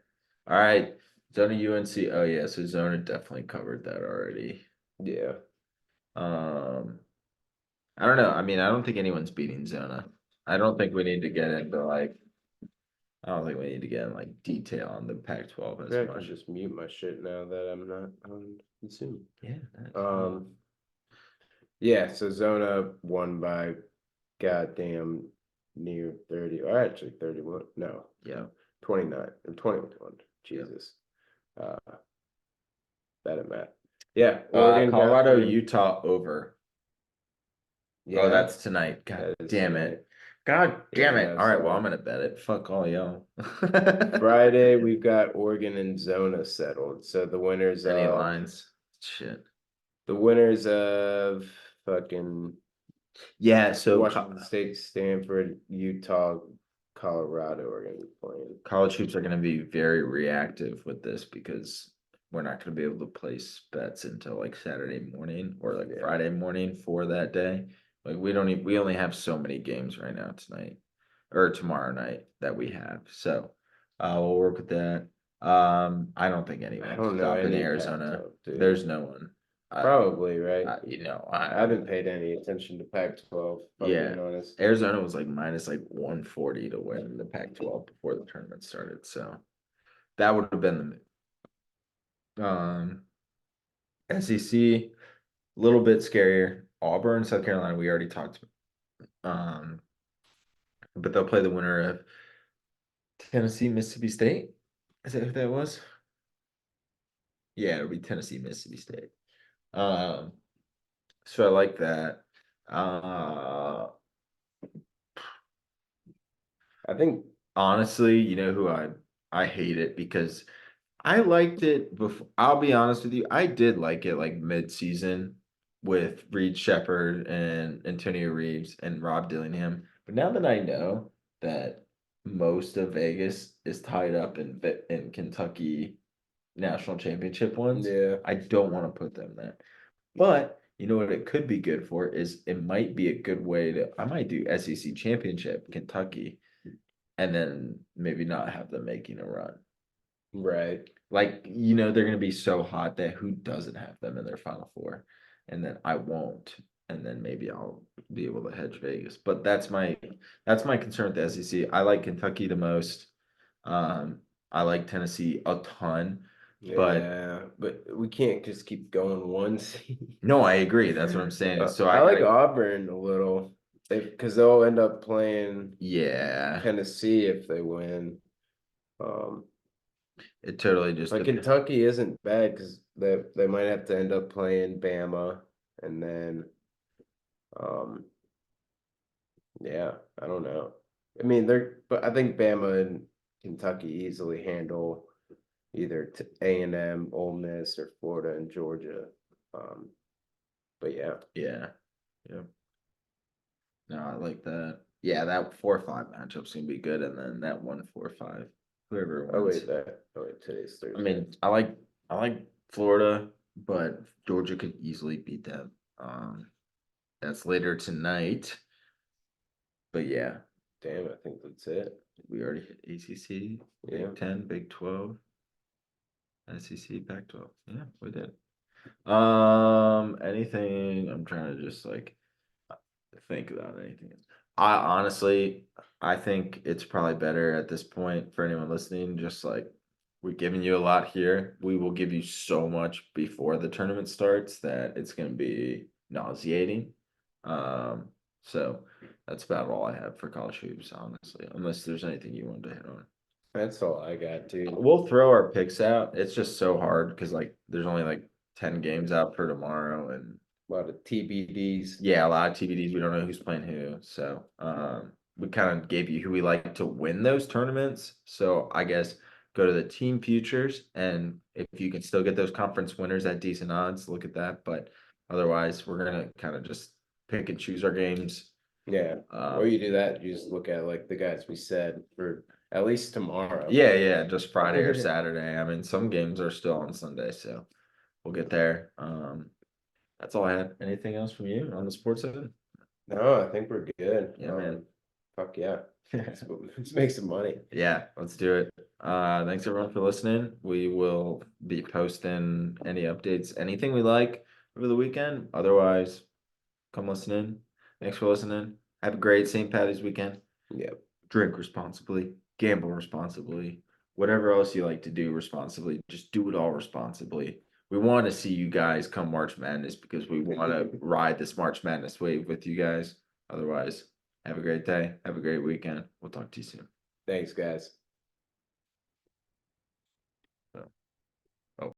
All right. Zona UNC. Oh yeah, so Zona definitely covered that already. Yeah. I don't know. I mean, I don't think anyone's beating Zona. I don't think we need to get into like I don't think we need to get in like detail on the Pac-12 as I can much. just mute my shit now that I'm not on Zoom. Yeah. That's cool. Yeah, so Zona won by goddamn near 30, or actually 31. No, Yeah. 29 or 21. Jesus. Bad at math. Yeah, Oregon got Colorado, through. Utah over. Yeah, Oh, that's tonight. God that is damn tonight. it. God damn Yeah, it. All right, well, so- I'm gonna bet it. Fuck all y'all. Friday, we've got Oregon and Zona settled. So the winners Any of lines? Shit. the winners of fucking Yeah, so Washington State, Stanford, Utah, Colorado are gonna be playing. college hoops are going to be very reactive with this because we're not going to be able to place bets until like Saturday morning or like Yeah. Friday morning for that day. Like we only have so many games right now tonight or tomorrow night that we have. So we'll work with that. I don't think I anyone's don't know stopping any Arizona. Pac-12, dude. There's no one. Probably, right? I I haven't paid any attention to Pac-12, if I'm Yeah. being honest. Arizona was like minus like 140 to win the Pac-12 before the tournament started. So that would have been the SEC, a little bit scarier. Auburn, South Carolina, we already talked. But they'll play the winner of Tennessee, Mississippi State. Is that who that was? Yeah, it'll be Tennessee, Mississippi State. So I like that. I think Honestly, you know who I hate it because I liked it before. I'll be honest with you, I did like it like mid-season with Reed Shepherd and Antonio Reeves and Rob Dillingham. But now that I know that most of Vegas is tied up in Kentucky national championship ones. Yeah. I don't want to put them there. But you know what it could be good for is it might be a good way to I might do SEC championship, Kentucky, and then maybe not have them making a run. Right. Like, you know, they're gonna be so hot that who doesn't have them in their final four? And then I won't. And then maybe I'll be able to hedge Vegas. But that's my concern with the SEC. I like Kentucky the most. I like Tennessee a ton. But Yeah, but we can't just keep going one seed. no, I agree. That's what I'm saying. So I I like gotta, Auburn a little, because they'll end up playing yeah, Tennessee if they win. Um, it totally just like depends. Kentucky isn't bad because they might have to end up playing Bama, and then yeah, I don't know. I mean, but I think Bama and Kentucky easily handle either A&M, Ole Miss, or Florida and Georgia. Um, but yeah. Yeah. Yeah. No, I like that. Yeah, that 4-5 matchup's gonna be good, and then that 1-4-5, whoever Oh wins. wait, today's I Thursday. mean, I like Florida, but Georgia could easily beat them. That's later tonight. But yeah, Damn, I think that's it. we already hit ACC, Yeah. Big 10, Big 12, SEC, Pac-12. Yeah, we did. Anything? I'm trying to just like think about anything. I honestly, I think it's probably better at this point for anyone listening. Just like we're giving you a lot here, we will give you so much before the tournament starts that it's going to be nauseating. Um, so that's about all I have for college hoops, honestly. Unless there's anything you wanted to hit on. That's all I got, dude. We'll throw our picks out. It's just so hard because like there's only like 10 games out for tomorrow and A lot of TBDs. yeah, a lot of TBDs. We don't know who's playing who. So we kind of gave you who we like to win those tournaments. So I guess go to the team futures and if you can still get those conference winners at decent odds, look at that. But otherwise, we're gonna kind of just pick and choose our games. Yeah. Or you do that, you just look at like the guys we said for at least tomorrow. Yeah, just Friday or Saturday. I mean, some games are still on Sunday, so we'll get there. That's all I have. Anything else from you on the sports side? No, I think we're good. Yeah, man. Fuck yeah. Let's make some money. Yeah, let's do it. Thanks everyone for listening. We will be posting any updates, anything we like over the weekend. Otherwise, come listen in. Thanks for listening. Have a great St. Patty's weekend. Yep. Drink responsibly, gamble responsibly, whatever else you like to do responsibly, just do it all responsibly. We want to see you guys come March Madness because we want to ride this March Madness wave with you guys. Otherwise, have a great day. Have a great weekend. We'll talk to you soon. Thanks, guys.